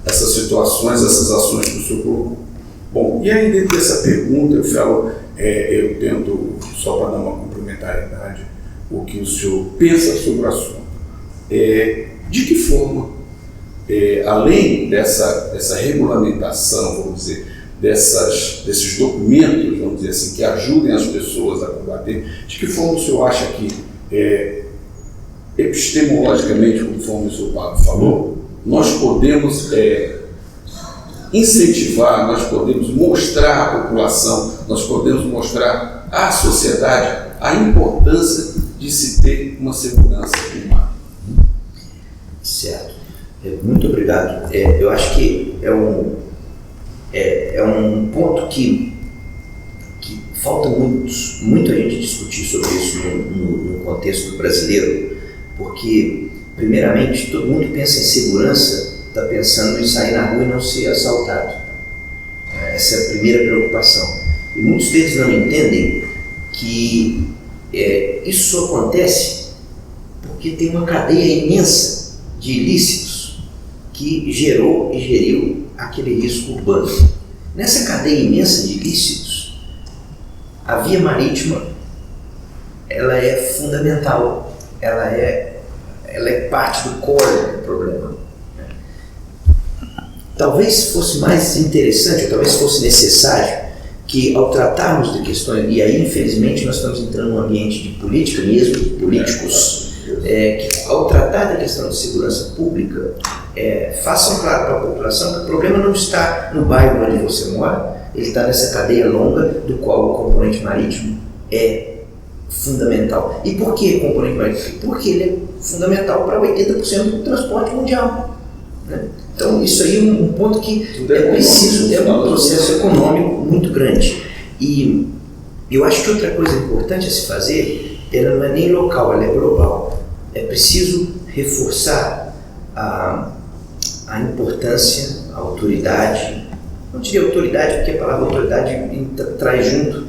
essas situações, essas ações que o senhor colocou. Bom, e aí dentro dessa pergunta eu falo, eu tento, só para dar uma complementariedade, o que o senhor pensa sobre o assunto. De que forma, além dessa regulamentação, vamos dizer, desses documentos, vamos dizer assim, que ajudem as pessoas a combater, de que forma o senhor acha que, epistemologicamente, conforme o senhor Pablo falou, nós podemos incentivar, nós podemos mostrar à população, nós podemos mostrar à sociedade a importância de se ter uma segurança do mar? Certo. Muito obrigado. Eu acho que é um ponto que falta muito a gente discutir sobre isso no contexto brasileiro, porque, primeiramente, todo mundo pensa em segurança, está pensando em sair na rua e não ser assaltado. Essa é a primeira preocupação. E muitos deles não entendem que isso só acontece porque tem uma cadeia imensa de ilícitos que gerou e geriu aquele risco urbano. Nessa cadeia imensa de ilícitos, a via marítima ela é fundamental, ela é parte do core do problema. Talvez fosse mais interessante, ou talvez fosse necessário, que ao tratarmos de questões, e aí infelizmente nós estamos entrando num ambiente de política mesmo, de políticos, que ao tratar da questão de segurança pública, façam claro para a população que o problema não está no bairro onde você mora, ele está nessa cadeia longa do qual o componente marítimo é fundamental. E por que o componente marítimo? Porque ele é fundamental para 80% do transporte mundial, né? Então isso aí é um ponto que é preciso, é um processo econômico muito grande. E eu acho que outra coisa importante a se fazer, ela não é nem local, ela é global. É preciso reforçar a importância, a autoridade, não diria autoridade porque a palavra autoridade traz junto,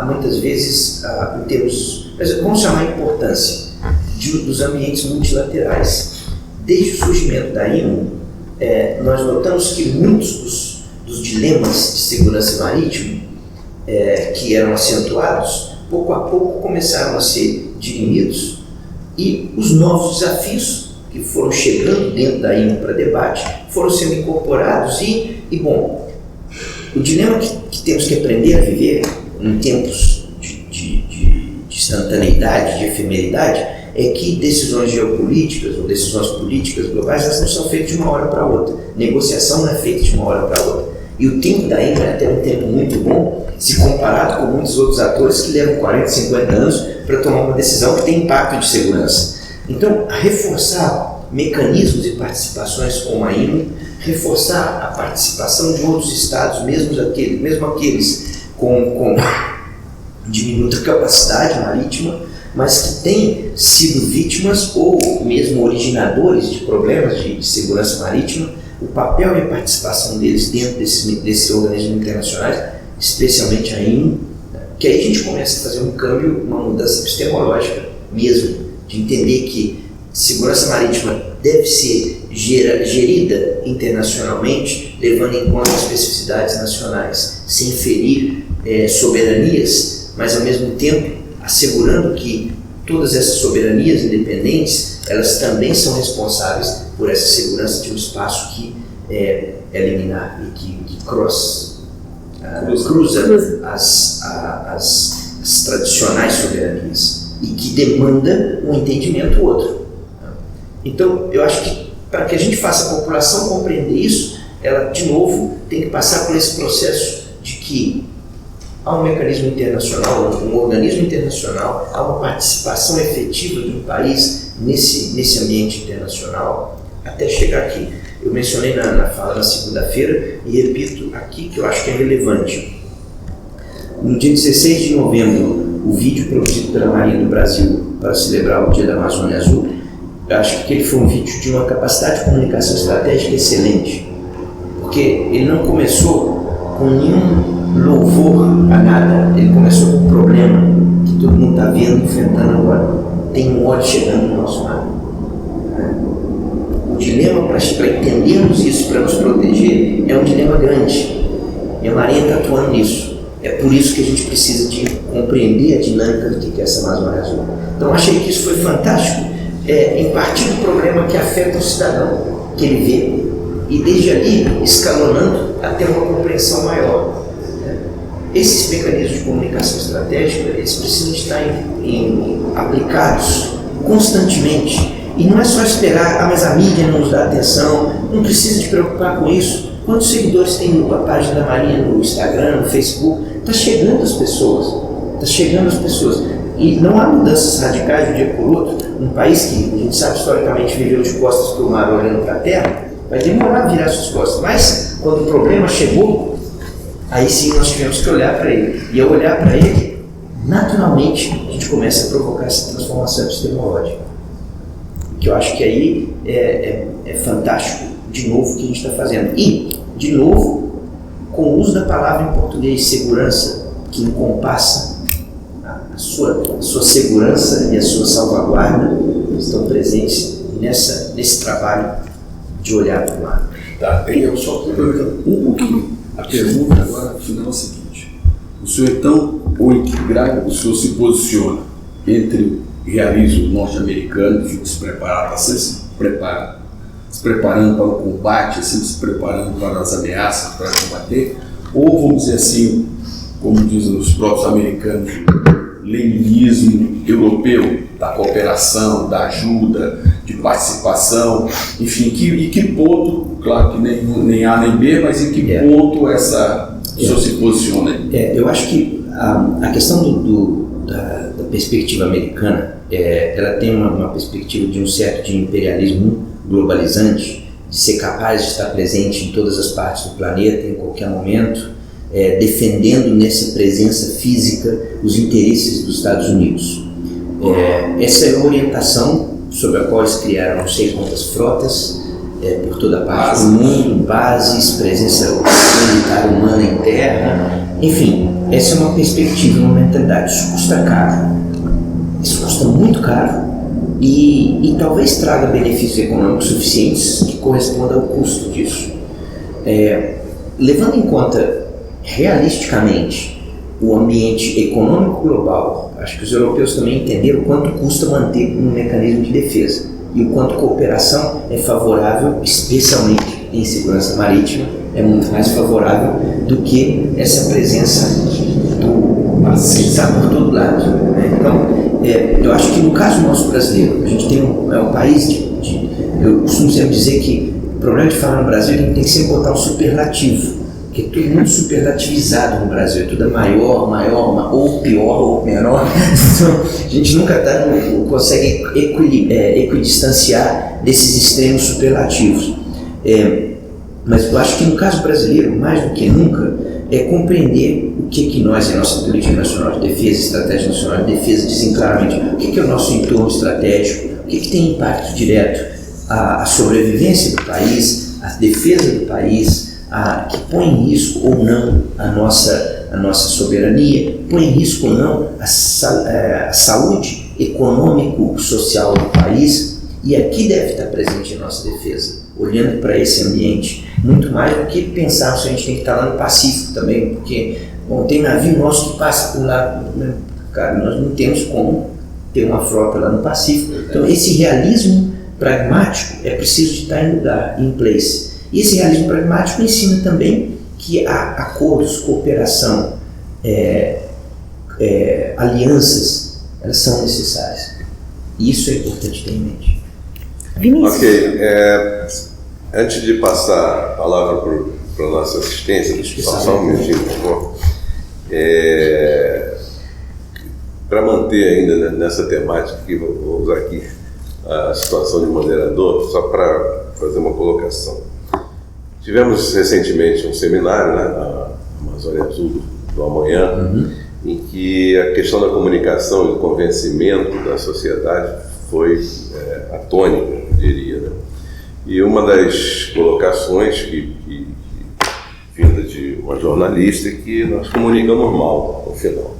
muitas vezes, em termos, mas vamos chamar a importância dos ambientes multilaterais. Desde o surgimento da IMO, nós notamos que muitos dos dilemas de segurança marítima que eram acentuados pouco a pouco começaram a ser dirimidos e os novos desafios que foram chegando dentro da IMO para debate foram sendo incorporados e bom, o dilema que temos que aprender a viver em tempos de instantaneidade, de efemeridade, é que decisões geopolíticas ou decisões políticas globais, elas não são feitas de uma hora para outra. Negociação não é feita de uma hora para outra. E o tempo da IMO é até um tempo muito bom, se comparado com muitos outros atores que levam 40, 50 anos para tomar uma decisão que tem impacto de segurança. Então, reforçar mecanismos e participações como a IMO, reforçar a participação de outros estados, mesmo aqueles com diminuta capacidade marítima, mas que têm sido vítimas ou mesmo originadores de problemas de segurança marítima, o papel e a participação deles dentro desses organismos internacionais, especialmente a IMO, que aí a gente começa a fazer um câmbio, uma mudança epistemológica mesmo, de entender que segurança marítima deve ser gerida internacionalmente, levando em conta as especificidades nacionais, sem ferir soberanias, mas ao mesmo tempo assegurando que todas essas soberanias independentes, elas também são responsáveis por essa segurança de um espaço que é liminar e que cruza as tradicionais soberanias e que demanda um entendimento outro. Então, eu acho que para que a gente faça a população compreender isso, ela, de novo, tem que passar por esse processo de que há um mecanismo internacional, um organismo internacional, há uma participação efetiva de um país nesse ambiente internacional, até chegar aqui. Eu mencionei na fala na segunda-feira e repito aqui que eu acho que é relevante. No dia 16 de novembro, o vídeo produzido pela Marinha do Brasil para celebrar o Dia da Amazônia Azul, eu acho que aquele foi um vídeo de uma capacidade de comunicação estratégica excelente, porque ele não começou com nenhum louvor a nada, ele começou com um problema que todo mundo está vendo, enfrentando agora. Tem um ódio chegando no nosso mar. O dilema para entendermos isso, para nos proteger, é um dilema grande. E a Marinha está atuando nisso. É por isso que a gente precisa de compreender a dinâmica do que é essa Amazônia Azul. Então achei que isso foi fantástico, em partir do problema que afeta o cidadão, que ele vê, e desde ali escalonando até uma compreensão maior. Esses mecanismos de comunicação estratégica, eles precisam estar aplicados constantemente. E não é só esperar, mas a mídia não nos dá atenção, não precisa te preocupar com isso. Quantos seguidores tem a página da Marinha no Instagram, no Facebook? Está chegando as pessoas. E não há mudanças radicais de um dia por outro. Um país que a gente sabe historicamente viveu de costas para o mar olhando para a terra, vai demorar a virar suas costas. Mas quando o problema chegou, aí sim nós tivemos que olhar para ele. E ao olhar para ele, naturalmente a gente começa a provocar essa transformação epistemológica. Que eu acho que aí é fantástico, de novo, o que a gente está fazendo. E, de novo, com o uso da palavra em português, segurança, que encompassa a sua segurança e a sua salvaguarda, estão presentes nesse trabalho de olhar para o mar. Tá, eu só complementando um pouquinho. A pergunta agora final é a seguinte: o senhor então, o senhor se posiciona entre o realismo norte-americano, fica se preparado, se preparando para o combate, se preparando para as ameaças, para combater, ou vamos dizer assim, como dizem os próprios americanos, leninismo europeu, da cooperação, da ajuda, de participação, enfim, em que ponto, claro que nem A nem B, mas em que ponto o senhor se posiciona aí? Eu acho que a questão da perspectiva americana, ela tem uma perspectiva de um certo de imperialismo globalizante, de ser capaz de estar presente em todas as partes do planeta, em qualquer momento, defendendo nessa presença física os interesses dos Estados Unidos. Essa é a orientação sobre a qual eles criaram não sei quantas frotas por toda a parte do mundo, bases, presença militar humana em terra, enfim, essa é uma perspectiva, uma mentalidade. Isso custa caro, isso custa muito caro e talvez traga benefícios econômicos suficientes que correspondam ao custo disso. Levando em conta realisticamente o ambiente econômico global. Acho que os europeus também entenderam o quanto custa manter um mecanismo de defesa e o quanto cooperação é favorável, especialmente em segurança marítima, é muito mais favorável do que essa presença do está por todo lado. Né? Então, eu acho que no caso nosso brasileiro, a gente tem um país eu costumo sempre dizer que o problema de falar no Brasil é que a gente tem que sempre botar um superlativo, porque é tudo muito superlativizado no Brasil, tudo é maior, ou pior, ou menor. Então, a gente nunca consegue equidistanciar desses extremos superlativos. Mas eu acho que no caso brasileiro, mais do que nunca, é compreender o que nós, em nossa Política Nacional de Defesa, Estratégia Nacional de Defesa, dizem claramente o que é o nosso entorno estratégico, o que tem impacto direto à sobrevivência do país, à defesa do país, que põe em risco ou não a nossa soberania, põe em risco ou não a saúde econômico-social do país, e aqui deve estar presente a nossa defesa, olhando para esse ambiente, muito mais do que pensar se a gente tem que estar lá no Pacífico também, porque tem navio nosso que passa por lá, né? Cara, nós não temos como ter uma frota lá no Pacífico. Então esse realismo pragmático é preciso de estar em lugar, em place. E esse realismo pragmático ensina também que há acordos, cooperação, alianças, elas são necessárias. E isso é importante ter em mente. Vinícius. Ok. Antes de passar a palavra para a nossa assistência, deixa eu só um minutinho, por favor. Para manter ainda nessa temática, que vou usar aqui a situação de moderador, só para fazer uma colocação. Tivemos recentemente um seminário, né, na Amazônia Azul do Amanhã, em que a questão da comunicação e do convencimento da sociedade foi atônica, eu diria, né? E uma das colocações vinda de uma jornalista é que nós comunicamos mal no final,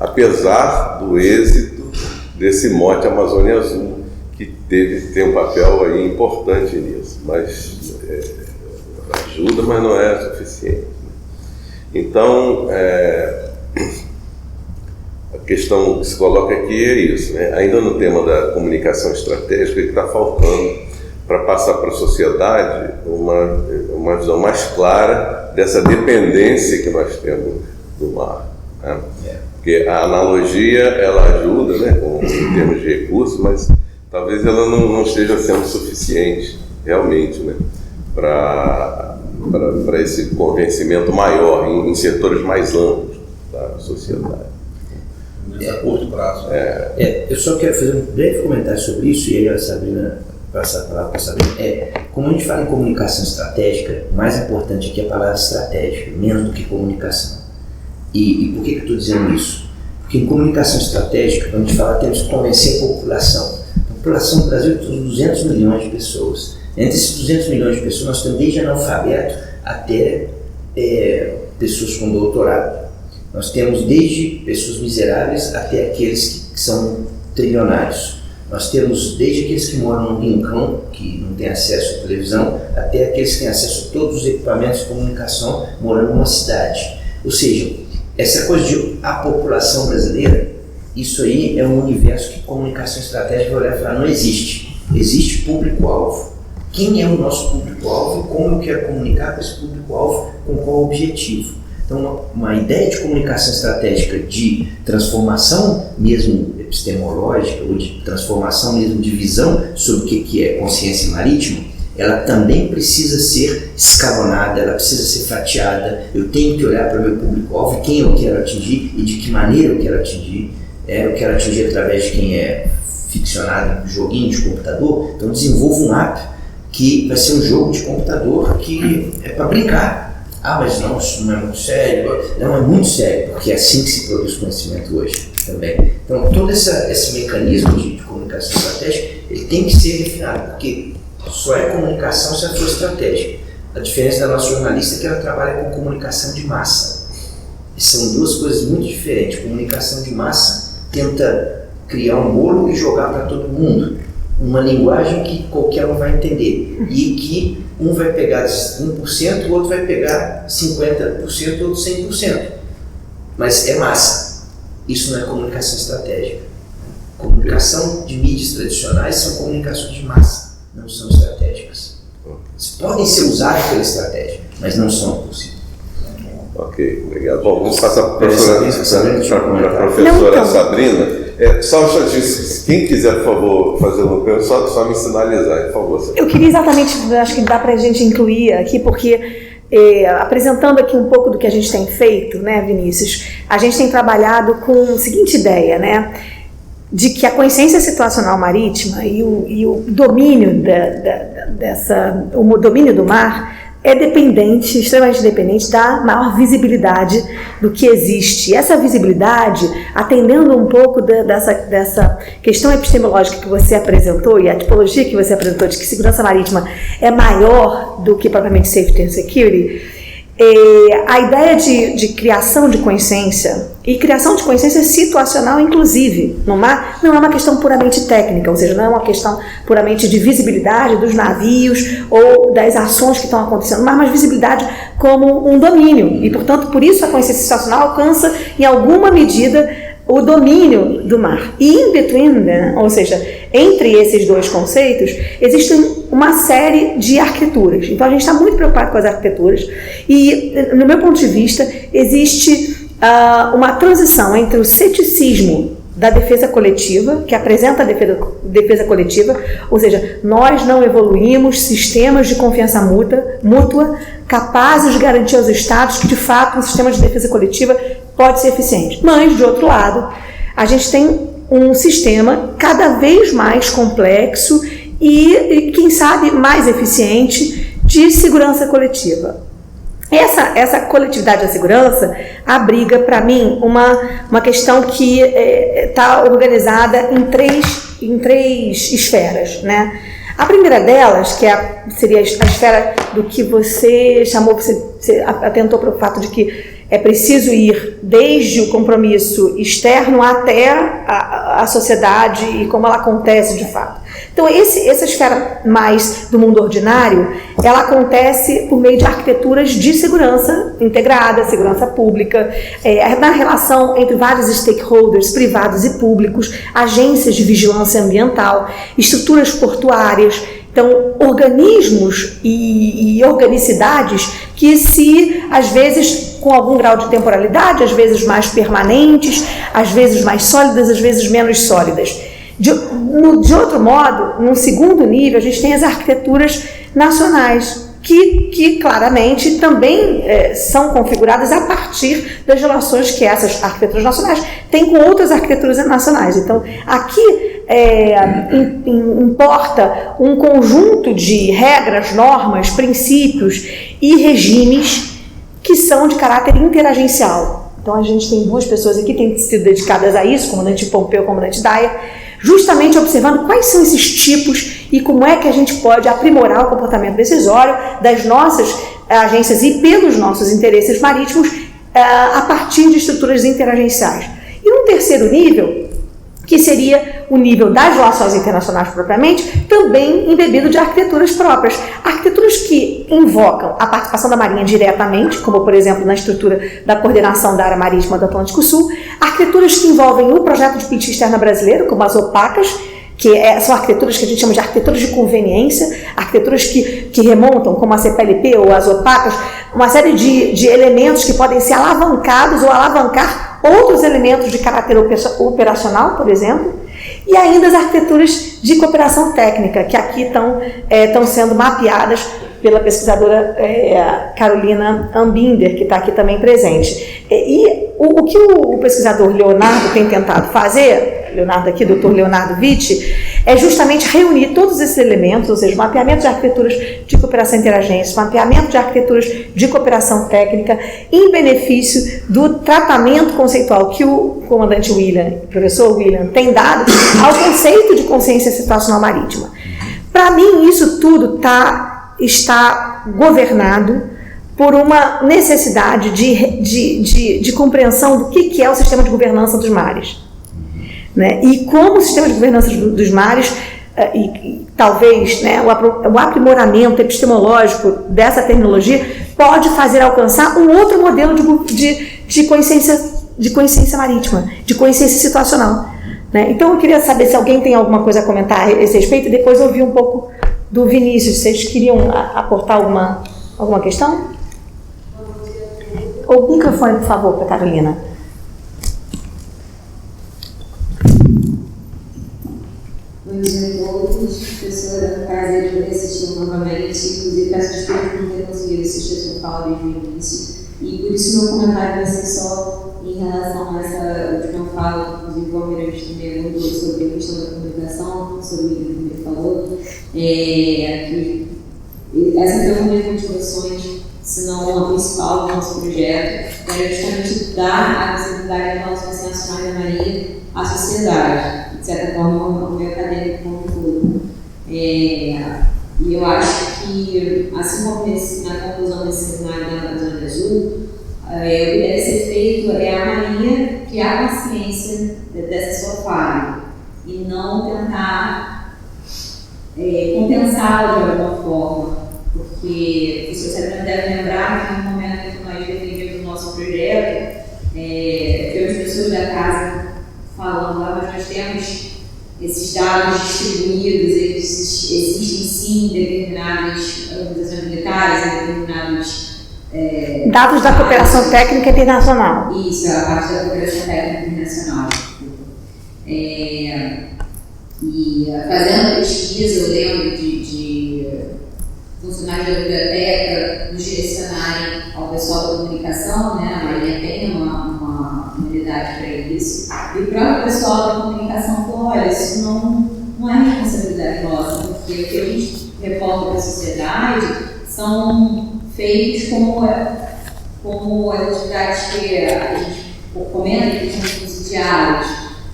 apesar do êxito desse mote Amazônia Azul, que tem um papel aí importante nisso, mas ajuda, mas não é suficiente, né? Então, a questão que se coloca aqui é isso, né? Ainda no tema da comunicação estratégica, que está faltando para passar para a sociedade uma visão mais clara dessa dependência que nós temos do mar, né? Porque a analogia, ela ajuda, né, em termos de recursos, mas talvez ela não esteja sendo suficiente realmente, né, para esse convencimento maior em setores mais amplos da sociedade. A curto prazo. Eu só quero fazer um breve comentário sobre isso, e aí a Sabrina passar a palavra para a Sabrina. Como a gente fala em comunicação estratégica, o mais importante aqui é a palavra estratégica, menos do que comunicação. E por que eu estou dizendo isso? Porque em comunicação estratégica, quando a gente fala, temos que convencer a população. A população do Brasil tem 200 milhões de pessoas. Entre esses 200 milhões de pessoas, nós temos desde analfabeto até pessoas com doutorado. Nós temos desde pessoas miseráveis até aqueles que são trilionários. Nós temos desde aqueles que moram num rincão, que não têm acesso à televisão, até aqueles que têm acesso a todos os equipamentos de comunicação morando numa cidade. Ou seja, essa coisa de a população brasileira, isso aí é um universo que comunicação estratégica vai olhar e falar, não existe. Existe público-alvo. Quem é o nosso público-alvo e como eu quero comunicar com esse público-alvo, com qual objetivo. Então, uma ideia de comunicação estratégica de transformação mesmo epistemológica, ou de transformação mesmo de visão sobre o que é consciência marítima, ela também precisa ser escalonada, ela precisa ser fatiada. Eu tenho que olhar para o meu público-alvo, quem eu quero atingir e de que maneira eu quero atingir. Eu quero atingir através de quem é ficcionado em joguinho de computador, então desenvolvo um app que vai ser um jogo de computador que é para brincar. Mas não, isso não é muito sério. Não, é muito sério, porque é assim que se produz conhecimento hoje também. Então, todo esse mecanismo de comunicação estratégica, ele tem que ser refinado, porque só é comunicação se ela for estratégica. A diferença da nossa jornalista é que ela trabalha com comunicação de massa. E são duas coisas muito diferentes. Comunicação de massa tenta criar um bolo e jogar para todo mundo. Uma linguagem que qualquer um vai entender. E que um vai pegar 1%, o outro vai pegar 50%, o outro 100%. mas é massa. Isso não é comunicação estratégica. Comunicação de mídias tradicionais são comunicações de massa, não são estratégicas. Podem ser usadas pela estratégia, mas não são possíveis. Ok, obrigado. Bom, vamos passar para a professora Sabrina. Só um instantinho, quem quiser, por favor, fazer uma pergunta, só me sinalizar, por favor. Eu queria exatamente, acho que dá para a gente incluir aqui, porque apresentando aqui um pouco do que a gente tem feito, né, Vinícius, a gente tem trabalhado com a seguinte ideia, né, de que a consciência situacional marítima e o domínio o domínio do mar é dependente, extremamente dependente da maior visibilidade do que existe. E essa visibilidade, atendendo um pouco dessa questão epistemológica que você apresentou e a tipologia que você apresentou de que segurança marítima é maior do que propriamente safety and security, a ideia de criação de consciência, e criação de consciência situacional, inclusive, no mar, não é uma questão puramente técnica, ou seja, não é uma questão puramente de visibilidade dos navios ou das ações que estão acontecendo no mar, mas visibilidade como um domínio. E, portanto, por isso a consciência situacional alcança, em alguma medida, o domínio do mar. E in between, né, ou seja, entre esses dois conceitos, existem uma série de arquiteturas. Então a gente está muito preocupado com as arquiteturas e, no meu ponto de vista, existe uma transição entre o ceticismo da defesa coletiva, que apresenta a defesa coletiva, ou seja, nós não evoluímos sistemas de confiança mútua capazes de garantir aos Estados que, de fato, um sistema de defesa coletiva pode ser eficiente. Mas, de outro lado, a gente tem um sistema cada vez mais complexo e quem sabe, mais eficiente de segurança coletiva. Essa coletividade da segurança abriga, para mim, uma questão que está organizada em três esferas, né? A primeira delas, que seria a esfera do que você chamou, você atentou para o fato de que é preciso ir desde o compromisso externo até a sociedade e como ela acontece de fato. Então, essa esfera mais do mundo ordinário, ela acontece por meio de arquiteturas de segurança integrada, segurança pública, na relação entre vários stakeholders, privados e públicos, agências de vigilância ambiental, estruturas portuárias. Então, organismos e organicidades que às vezes, com algum grau de temporalidade, às vezes mais permanentes, às vezes mais sólidas, às vezes menos sólidas. De outro modo, num segundo nível, a gente tem as arquiteturas nacionais, que claramente também são configuradas a partir das relações que essas arquiteturas nacionais têm com outras arquiteturas nacionais. Então, aqui importa um conjunto de regras, normas, princípios e regimes que são de caráter interagencial. Então, a gente tem duas pessoas aqui que têm sido dedicadas a isso, o comandante Pompeu e o comandante Dyer, justamente observando quais são esses tipos e como é que a gente pode aprimorar o comportamento decisório das nossas agências e pelos nossos interesses marítimos a partir de estruturas interagenciais. E um terceiro nível, que seria o nível das relações internacionais propriamente, também embebido de arquiteturas próprias. Arquiteturas que invocam a participação da Marinha diretamente, como, por exemplo, na estrutura da coordenação da área marítima do Atlântico Sul, arquiteturas que envolvem o projeto de política externa brasileiro, como as OPACAS, que são arquiteturas que a gente chama de arquiteturas de conveniência, arquiteturas que remontam, como a CPLP ou as OPACAS, uma série de elementos que podem ser alavancados ou alavancar outros elementos de caráter operacional, por exemplo, e ainda as arquiteturas de cooperação técnica, que aqui estão sendo mapeadas pela pesquisadora Carolina Ambinder, que está aqui também presente. E o que o pesquisador Leonardo tem tentado fazer, Dr. Leonardo Vitti, é justamente reunir todos esses elementos, ou seja, mapeamento de arquiteturas de cooperação interagência, mapeamento de arquiteturas de cooperação técnica, em benefício do tratamento conceitual que o comandante William, o professor William, tem dado ao conceito de consciência situacional marítima. Para mim, isso tudo está governado por uma necessidade de compreensão do que é o sistema de governança dos mares. Né? E como o sistema de governança dos mares, e talvez o aprimoramento epistemológico dessa terminologia pode fazer alcançar um outro modelo de consciência de consciência marítima, de consciência situacional. Né? Então eu queria saber se alguém tem alguma coisa a comentar a esse respeito, e depois ouvir um pouco do Vinícius. Vocês queriam aportar alguma questão? Ou microfone, por favor, para a Carolina. Bom dia a todos, professora, é um prazer poder assistir novamente, inclusive peço desculpas por não ter conseguido assistir a sua fala desde o início, e por isso meu comentário vai ser só em relação a essa última fala, inclusive o Almirante também abordou sobre a questão da comunicação, sobre o que ele falou, que essa foi uma das motivações, se não a principal do nosso projeto, era justamente dar a possibilidade da nossa nacional da Marinha à sociedade, de certa forma, o meio acadêmico como um todo. E eu acho que, assim como na conclusão desse seminário da Zona Azul, o que deve ser feito é a Marinha criar consciência dessa sua falha e não tentar compensá-la de alguma forma, porque o senhor sempre deve lembrar que no momento em que nós defendemos o nosso projeto, temos pessoas da casa falando lá, mas nós temos esses dados distribuídos, eles existem sim em determinadas organizações militares, em determinados... dados da Cooperação Técnica Internacional. Isso, a parte da Cooperação Técnica Internacional. E fazendo pesquisa, eu lembro de funcionários da biblioteca nos direcionarem ao pessoal da comunicação, né? A Marinha tem uma unidade para isso. E o próprio pessoal da comunicação falou: olha, isso não é responsabilidade nossa, porque o que a gente reporta para a sociedade são feitos como as atividades que a gente comenta, que são subsidiárias.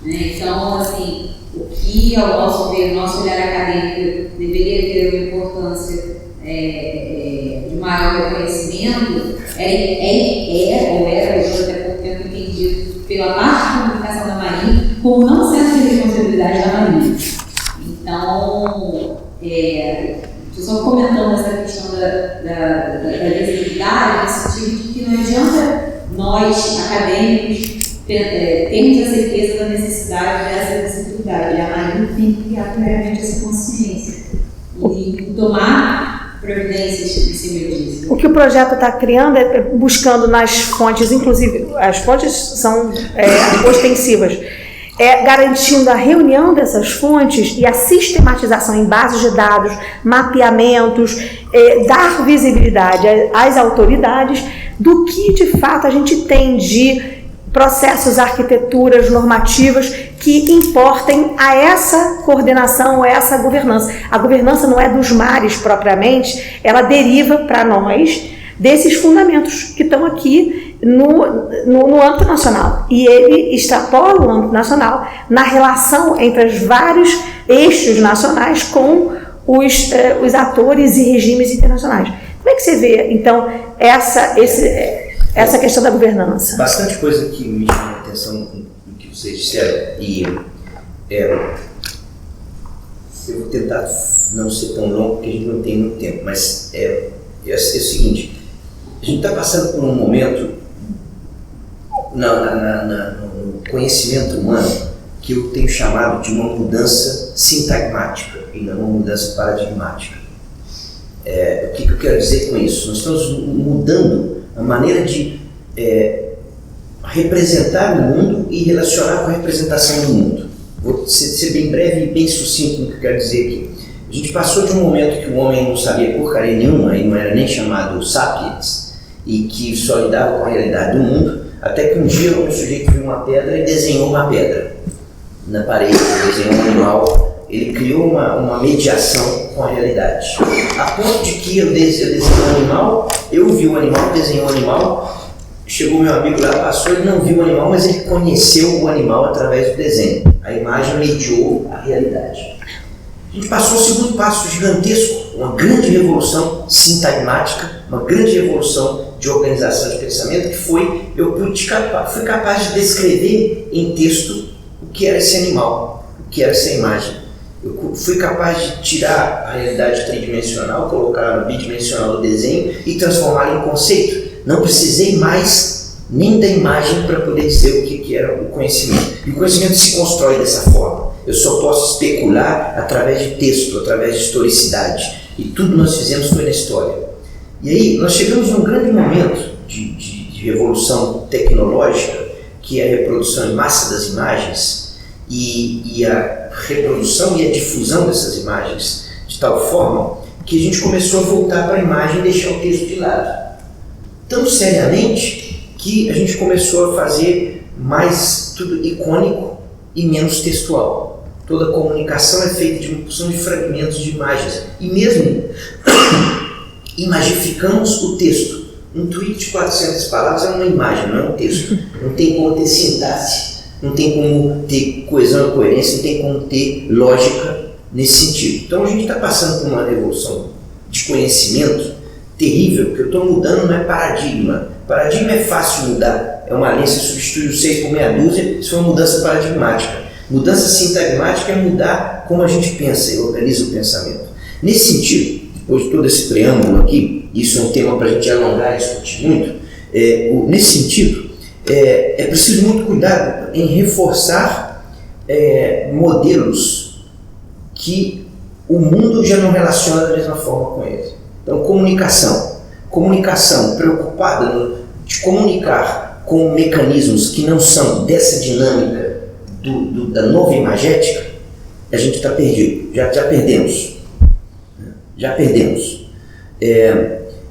Né? Então, assim, o que, ao nosso ver, o nosso olhar acadêmico deveria ter uma importância de maior reconhecimento, era, hoje até pouco tempo entendido pela parte de comunicação da Marinha, como não sendo de responsabilidade da Marinha. Então, estou só comentando essa questão da visibilidade, no sentido de que não adianta nós, acadêmicos, termos a certeza da necessidade dessa visibilidade. A Marinha tem que criar primeiramente essa consciência e tomar providências em cima disso. O que o projeto está criando é buscando nas fontes, inclusive as fontes são ostensivas, garantindo a reunião dessas fontes e a sistematização em bases de dados, mapeamentos, dar visibilidade às autoridades do que de fato a gente tem de processos, arquiteturas, normativas que importem a essa coordenação, a essa governança. A governança não é dos mares propriamente, ela deriva para nós desses fundamentos que estão aqui no âmbito nacional. E ele extrapola o âmbito nacional na relação entre os vários eixos nacionais com os atores e regimes internacionais. Como é que você vê, então, essa questão da governança? Bastante coisa que me chama a atenção no que vocês disseram, e eu vou tentar não ser tão longo porque a gente não tem muito tempo, mas é o seguinte: a gente está passando por um momento no conhecimento humano que eu tenho chamado de uma mudança sintagmática e não uma mudança paradigmática. O que eu quero dizer com isso? Nós estamos mudando a maneira de representar o mundo e relacionar com a representação do mundo. Vou ser bem breve e bem sucinto no que eu quero dizer aqui. A gente passou de um momento que o homem não sabia porcaria nenhuma e não era nem chamado sapiens e que só lidava com a realidade do mundo, até que um dia um sujeito viu uma pedra e desenhou uma pedra na parede, desenhou um animal. Ele criou uma mediação com a realidade. A ponto de que eu desenhei um animal, eu vi o animal, desenhei um animal, chegou meu amigo lá, passou, ele não viu o animal, mas ele conheceu o animal através do desenho. A imagem mediou a realidade. A gente passou o segundo passo gigantesco, uma grande revolução sintagmática, uma grande revolução de organização de pensamento, que foi, fui capaz de descrever em texto o que era esse animal, o que era essa imagem. Eu fui capaz de tirar a realidade tridimensional, colocar no bidimensional do desenho e transformá-la em conceito. Não precisei mais nem da imagem para poder dizer o que era o conhecimento. E o conhecimento se constrói dessa forma. Eu só posso especular através de texto, através de historicidade. E tudo nós fizemos foi na história. E aí nós chegamos num grande momento de revolução tecnológica, que é a reprodução em massa das imagens e a reprodução e a difusão dessas imagens de tal forma que a gente começou a voltar para a imagem e deixar o texto de lado. Tão seriamente que a gente começou a fazer mais tudo icônico e menos textual. Toda comunicação é feita de uma porção de fragmentos de imagens. E mesmo imagificamos o texto. Um tweet de 400 palavras é uma imagem, não é um texto. Não tem como ter sintaxe, não tem como ter coesão e coerência, não tem como ter lógica nesse sentido. Então a gente está passando por uma revolução de conhecimento terrível, que eu estou mudando não é paradigma. Paradigma é fácil mudar. É uma linha, você substitui o 6 por meia dúzia, isso é uma mudança paradigmática. Mudança sintagmática é mudar como a gente pensa e organiza o pensamento. Nesse sentido, depois de todo esse preâmbulo aqui, isso é um tema para a gente alongar e discutir muito, nesse sentido, é preciso muito cuidado em reforçar modelos que o mundo já não relaciona da mesma forma com eles. Então, comunicação preocupada de comunicar com mecanismos que não são dessa dinâmica da nova imagética, a gente está perdido, já perdemos.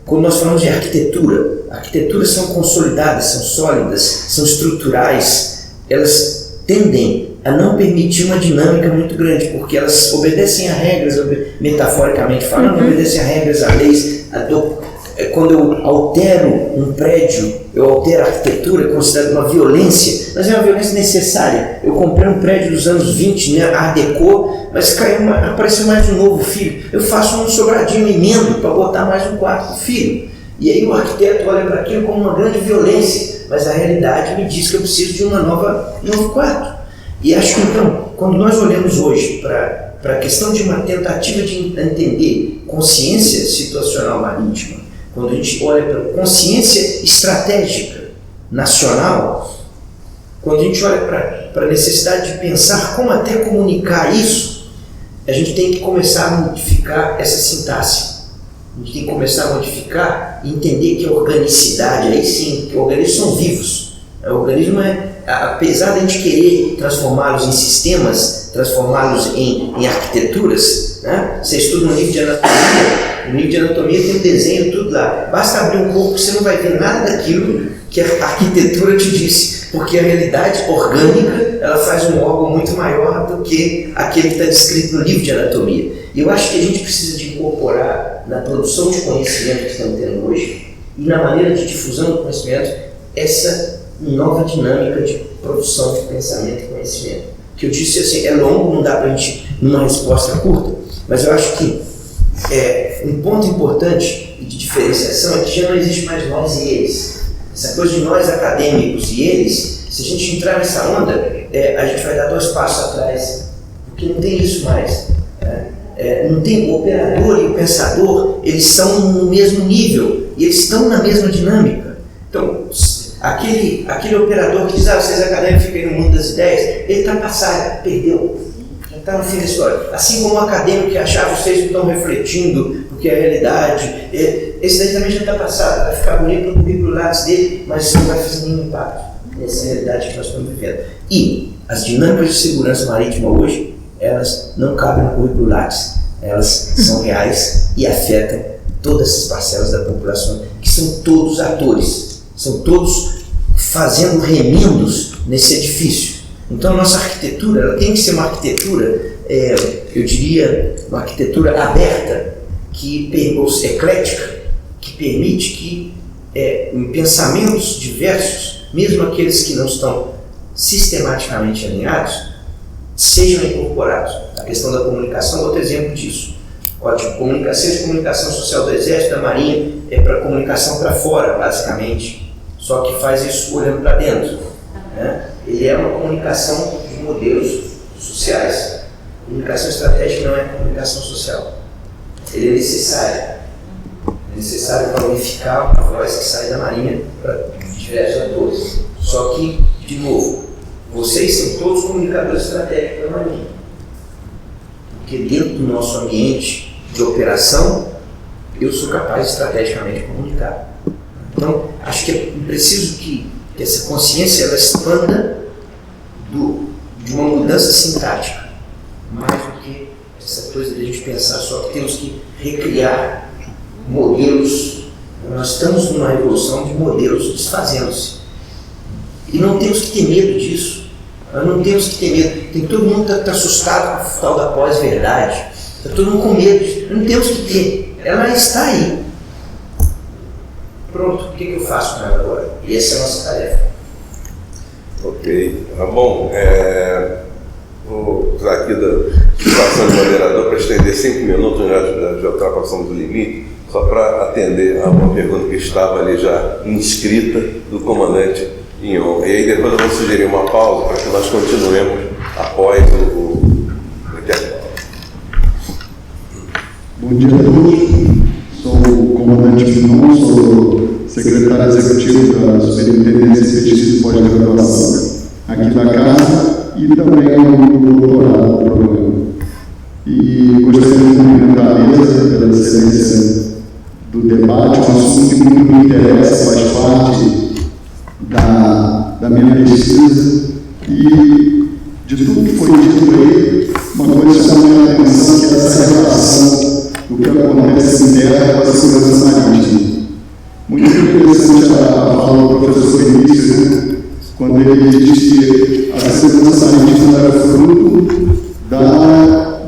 Quando nós falamos de arquiteturas são consolidadas, são sólidas, são estruturais, elas tendem a não permitir uma dinâmica muito grande, porque elas obedecem a regras, metaforicamente falando, obedecem a regras, a leis. Quando eu altero um prédio, eu altero a arquitetura, é considerado uma violência, mas é uma violência necessária. Eu comprei um prédio dos anos 20, né, Art Deco, mas apareceu mais um novo filho. Eu faço um sobradinho, emendo para botar mais um quarto filho. E aí o arquiteto olha para aquilo como uma grande violência, mas a realidade me diz que eu preciso de um novo quarto. E acho que então, quando nós olhamos hoje para a questão de uma tentativa de entender consciência situacional marítima, quando a gente olha para consciência estratégica nacional, quando a gente olha para a necessidade de pensar como até comunicar isso, a gente tem que começar a modificar essa sintaxe. A gente tem que começar a modificar e entender que a organicidade, aí sim, que organismos são vivos. O organismo apesar de a gente querer transformá-los em sistemas, transformá-los em arquiteturas, né? Você estuda um livro de anatomia, o livro de anatomia tem um desenho, tudo lá. Basta abrir um corpo que você não vai ver nada daquilo que a arquitetura te disse, porque a realidade orgânica, ela faz um órgão muito maior do que aquele que está descrito no livro de anatomia. E eu acho que a gente precisa de incorporar na produção de conhecimento que estamos tendo hoje e na maneira de difusão do conhecimento essa nova dinâmica de produção de pensamento e conhecimento. Que eu disse assim, é longo, não dá para a gente numa resposta curta, mas eu acho que um ponto importante de diferenciação é que já não existe mais nós e eles. Essa coisa de nós acadêmicos e eles, se a gente entrar nessa onda, a gente vai dar 2 passos atrás, porque não tem isso mais. Não tem o operador e o pensador, eles são no mesmo nível e eles estão na mesma dinâmica. Então, aquele operador que diz, vocês acadêmicos ficam no mundo das ideias, ele está passado, perdeu, já está no fim da história. Assim como o acadêmico que achava vocês não estão refletindo o que é a realidade, esse daí também já está passado, vai ficar bonito no currículo Lattes dele, mas isso não vai fazer nenhum impacto nessa realidade que nós estamos vivendo. E as dinâmicas de segurança marítima hoje, elas não cabem no currículo Lattes, elas são reais e afetam todas essas parcelas da população, que são todos atores. São todos fazendo remendos nesse edifício. Então a nossa arquitetura, ela tem que ser uma arquitetura, eu diria, uma arquitetura aberta, eclética, que permite que em pensamentos diversos, mesmo aqueles que não estão sistematicamente alinhados, sejam incorporados. A questão da comunicação é outro exemplo disso. Ótimo, comunicação social do Exército, da Marinha, é para comunicação para fora, basicamente. Só que faz isso olhando para dentro. Né? Ele é uma comunicação de modelos sociais. Comunicação estratégica não é comunicação social. Ele é necessário. necessário para unificar a voz que sai da Marinha para diversos atores. Só que, de novo, vocês são todos comunicadores estratégicos da Marinha. Porque dentro do nosso ambiente de operação, eu sou capaz de estrategicamente comunicar. Então, acho que é preciso que essa consciência ela expanda de uma mudança sintática, mais do que essa coisa de a gente pensar só que temos que recriar modelos. Nós estamos numa revolução de modelos desfazendo-se. E não temos que ter medo disso. Nós não temos que ter medo. Todo mundo está assustado com o tal da pós-verdade. Está todo mundo com medo disso. Não temos que ter. Ela está aí. Pronto, o que eu faço com ela agora? E essa é a nossa tarefa. Ok. Bom, vou usar aqui da situação de moderador para estender 5 minutos, já ultrapassamos o limite, só para atender a uma pergunta que estava ali já inscrita do comandante Inhon. E aí depois eu vou sugerir uma pausa para que nós continuemos após o intervalo. Bom dia a todos. Sou o comandante Inhon, sou secretário executivo da Superintendência de Pesquisa e Pós-Graduação aqui da casa e também no doutorado do programa. E gostaria de cumprimentar a mesa pela excelência do debate, um assunto que muito me interessa, faz parte da minha pesquisa. E de tudo que foi dito aí, uma coisa chamou a minha atenção, que é essa relação do que acontece em terra com a segurança marítima. Muito interessante a fala do professor Vinícius, né? Quando ele diz que a segurança marítima era fruto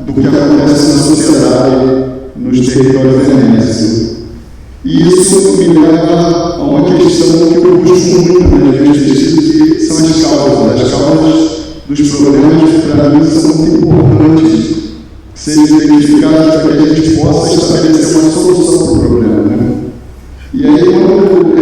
do que acontece na sociedade, nos territórios emergentes. E isso me leva a uma questão que eu busco muito nas minhas pesquisas, que são as causas. As causas dos problemas, para mim, são muito importantes serem identificadas para que a gente possa estabelecer uma solução para o problema. Né? E aí, quando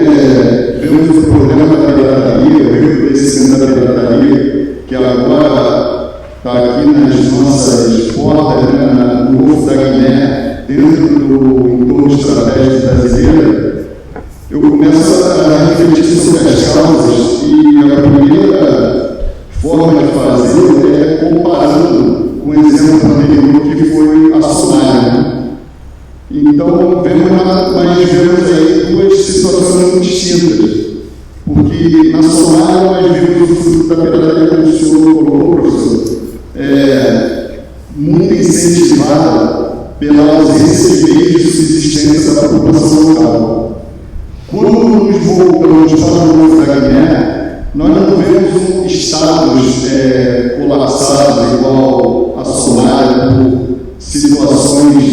vemos o problema da pirataria, o recrudescimento da pirataria, que agora está aqui nas nossas portas, né, no Golfo da Guiné, dentro do entorno estratégico brasileiro, eu começo a refletir sobre as causas, e a primeira forma de fazer é comparando com o exemplo anterior que foi a Somália. Então, nós vemos aí duas situações muito distintas, porque na Somália nós vimos o fruto da pirataria, como o senhor colocou, professor, muito incentivada pela ausência de meios de subsistência da população local. Quando nos voltamos para o Golfo da Guiné, nós não vemos estados colapsados igual a Somália por situações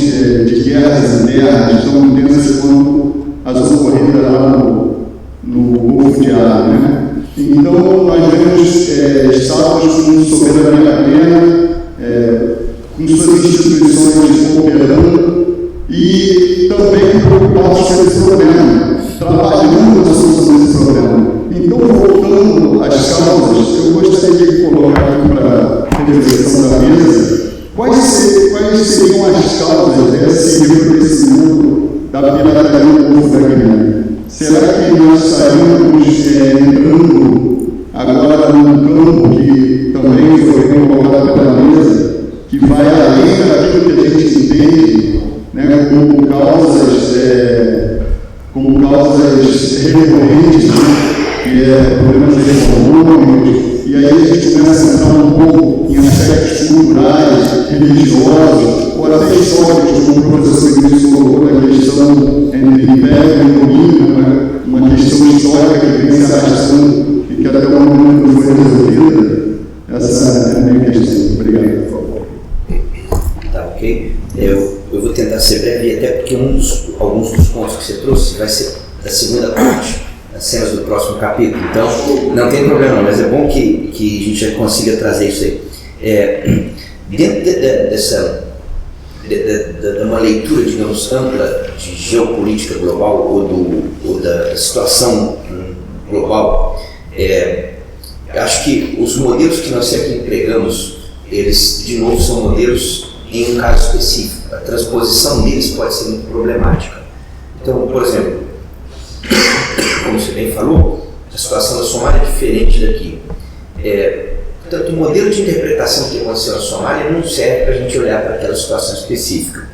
de guerras internas tão intensas quanto as ocorridas lá no Golfo de Aden, né? Então, nós vemos estados com soberania plena, com suas instituições cooperando e também preocupados com esse problema, trabalhando na solução desse problema. Então, voltando às causas, eu gostaria de colocar aqui para a reflexão da mesa quais seriam as causas desse recrudescimento da pirataria no Golfo da Guiné. Será que nós estaríamos entrando agora num campo que também foi colocado pela mesa, que vai além daquilo que a gente entende, né, como causas recorrentes, né, que é problemas econômicos, e aí a gente começa a entrar um pouco em aspectos culturais, religiosos, ou até históricos, como o professor Vinícius colocou na questão entre império e domínio, uma questão histórica que vem se arrastando e que até o momento não foi resolvida. Essa é a minha questão. Obrigado, por favor. Tá, ok. Eu vou tentar ser breve, até porque alguns dos pontos que você trouxe vai ser da segunda parte, as cenas do próximo capítulo. Então, não tem problema, mas é bom que a gente já consiga trazer isso aí. Dentro dessa uma leitura, digamos, ampla de geopolítica global ou da situação global, acho que os modelos que nós sempre empregamos, eles, de novo, são modelos em um caso específico. A transposição deles pode ser muito problemática. Então, por exemplo, como você bem falou, a situação da Somália é diferente daqui. Portanto, o modelo de interpretação que aconteceu na Somália não serve para a gente olhar para aquela situação específica.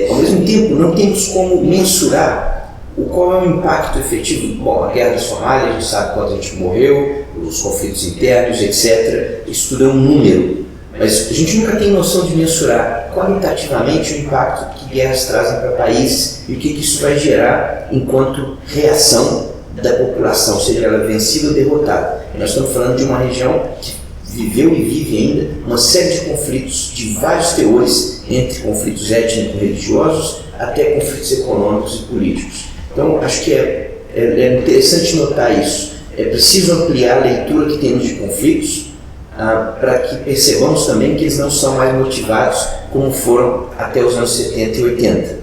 Ao mesmo tempo, não temos como mensurar qual é o impacto efetivo. Bom, a guerra da Somália, a gente sabe quanta gente morreu, os conflitos internos, etc. Isso tudo é um número. Mas a gente nunca tem noção de mensurar qualitativamente o impacto que guerras trazem para países e o que isso vai gerar enquanto reação da população, seja ela vencida ou derrotada. E nós estamos falando de uma região que viveu e vive ainda uma série de conflitos de vários teores, entre conflitos étnico-religiosos até conflitos econômicos e políticos. Então, acho que é interessante notar isso. É preciso ampliar a leitura que temos de conflitos para que percebamos também que eles não são mais motivados como foram até os anos 70 e 80.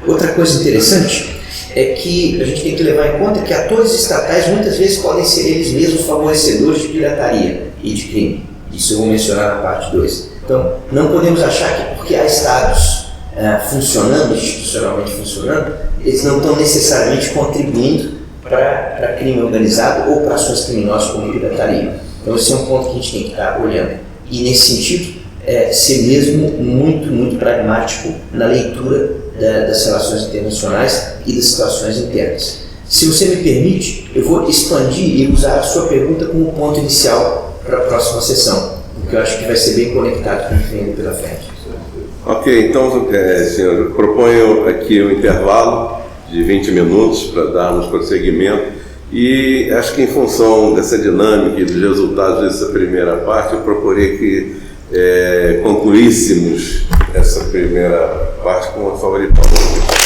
Outra coisa interessante é que a gente tem que levar em conta que atores estatais muitas vezes podem ser eles mesmos favorecedores de pirataria e de crime. Isso eu vou mencionar na parte 2. Então, não podemos achar que porque há estados funcionando, institucionalmente funcionando, eles não estão necessariamente contribuindo para crime organizado ou para ações criminosas como pirataria. Então esse é um ponto que a gente tem que estar olhando. E nesse sentido, ser mesmo muito, muito pragmático na leitura das relações internacionais e das situações internas. Se você me permite, eu vou expandir e usar a sua pergunta como ponto inicial para a próxima sessão, porque eu acho que vai ser bem conectado com o que vem pela frente. Ok, então, senhor, eu proponho aqui um intervalo de 20 minutos para darmos prosseguimento. E acho que em função dessa dinâmica e dos resultados dessa primeira parte, eu procurei que concluíssemos essa primeira parte com uma favor de palmas.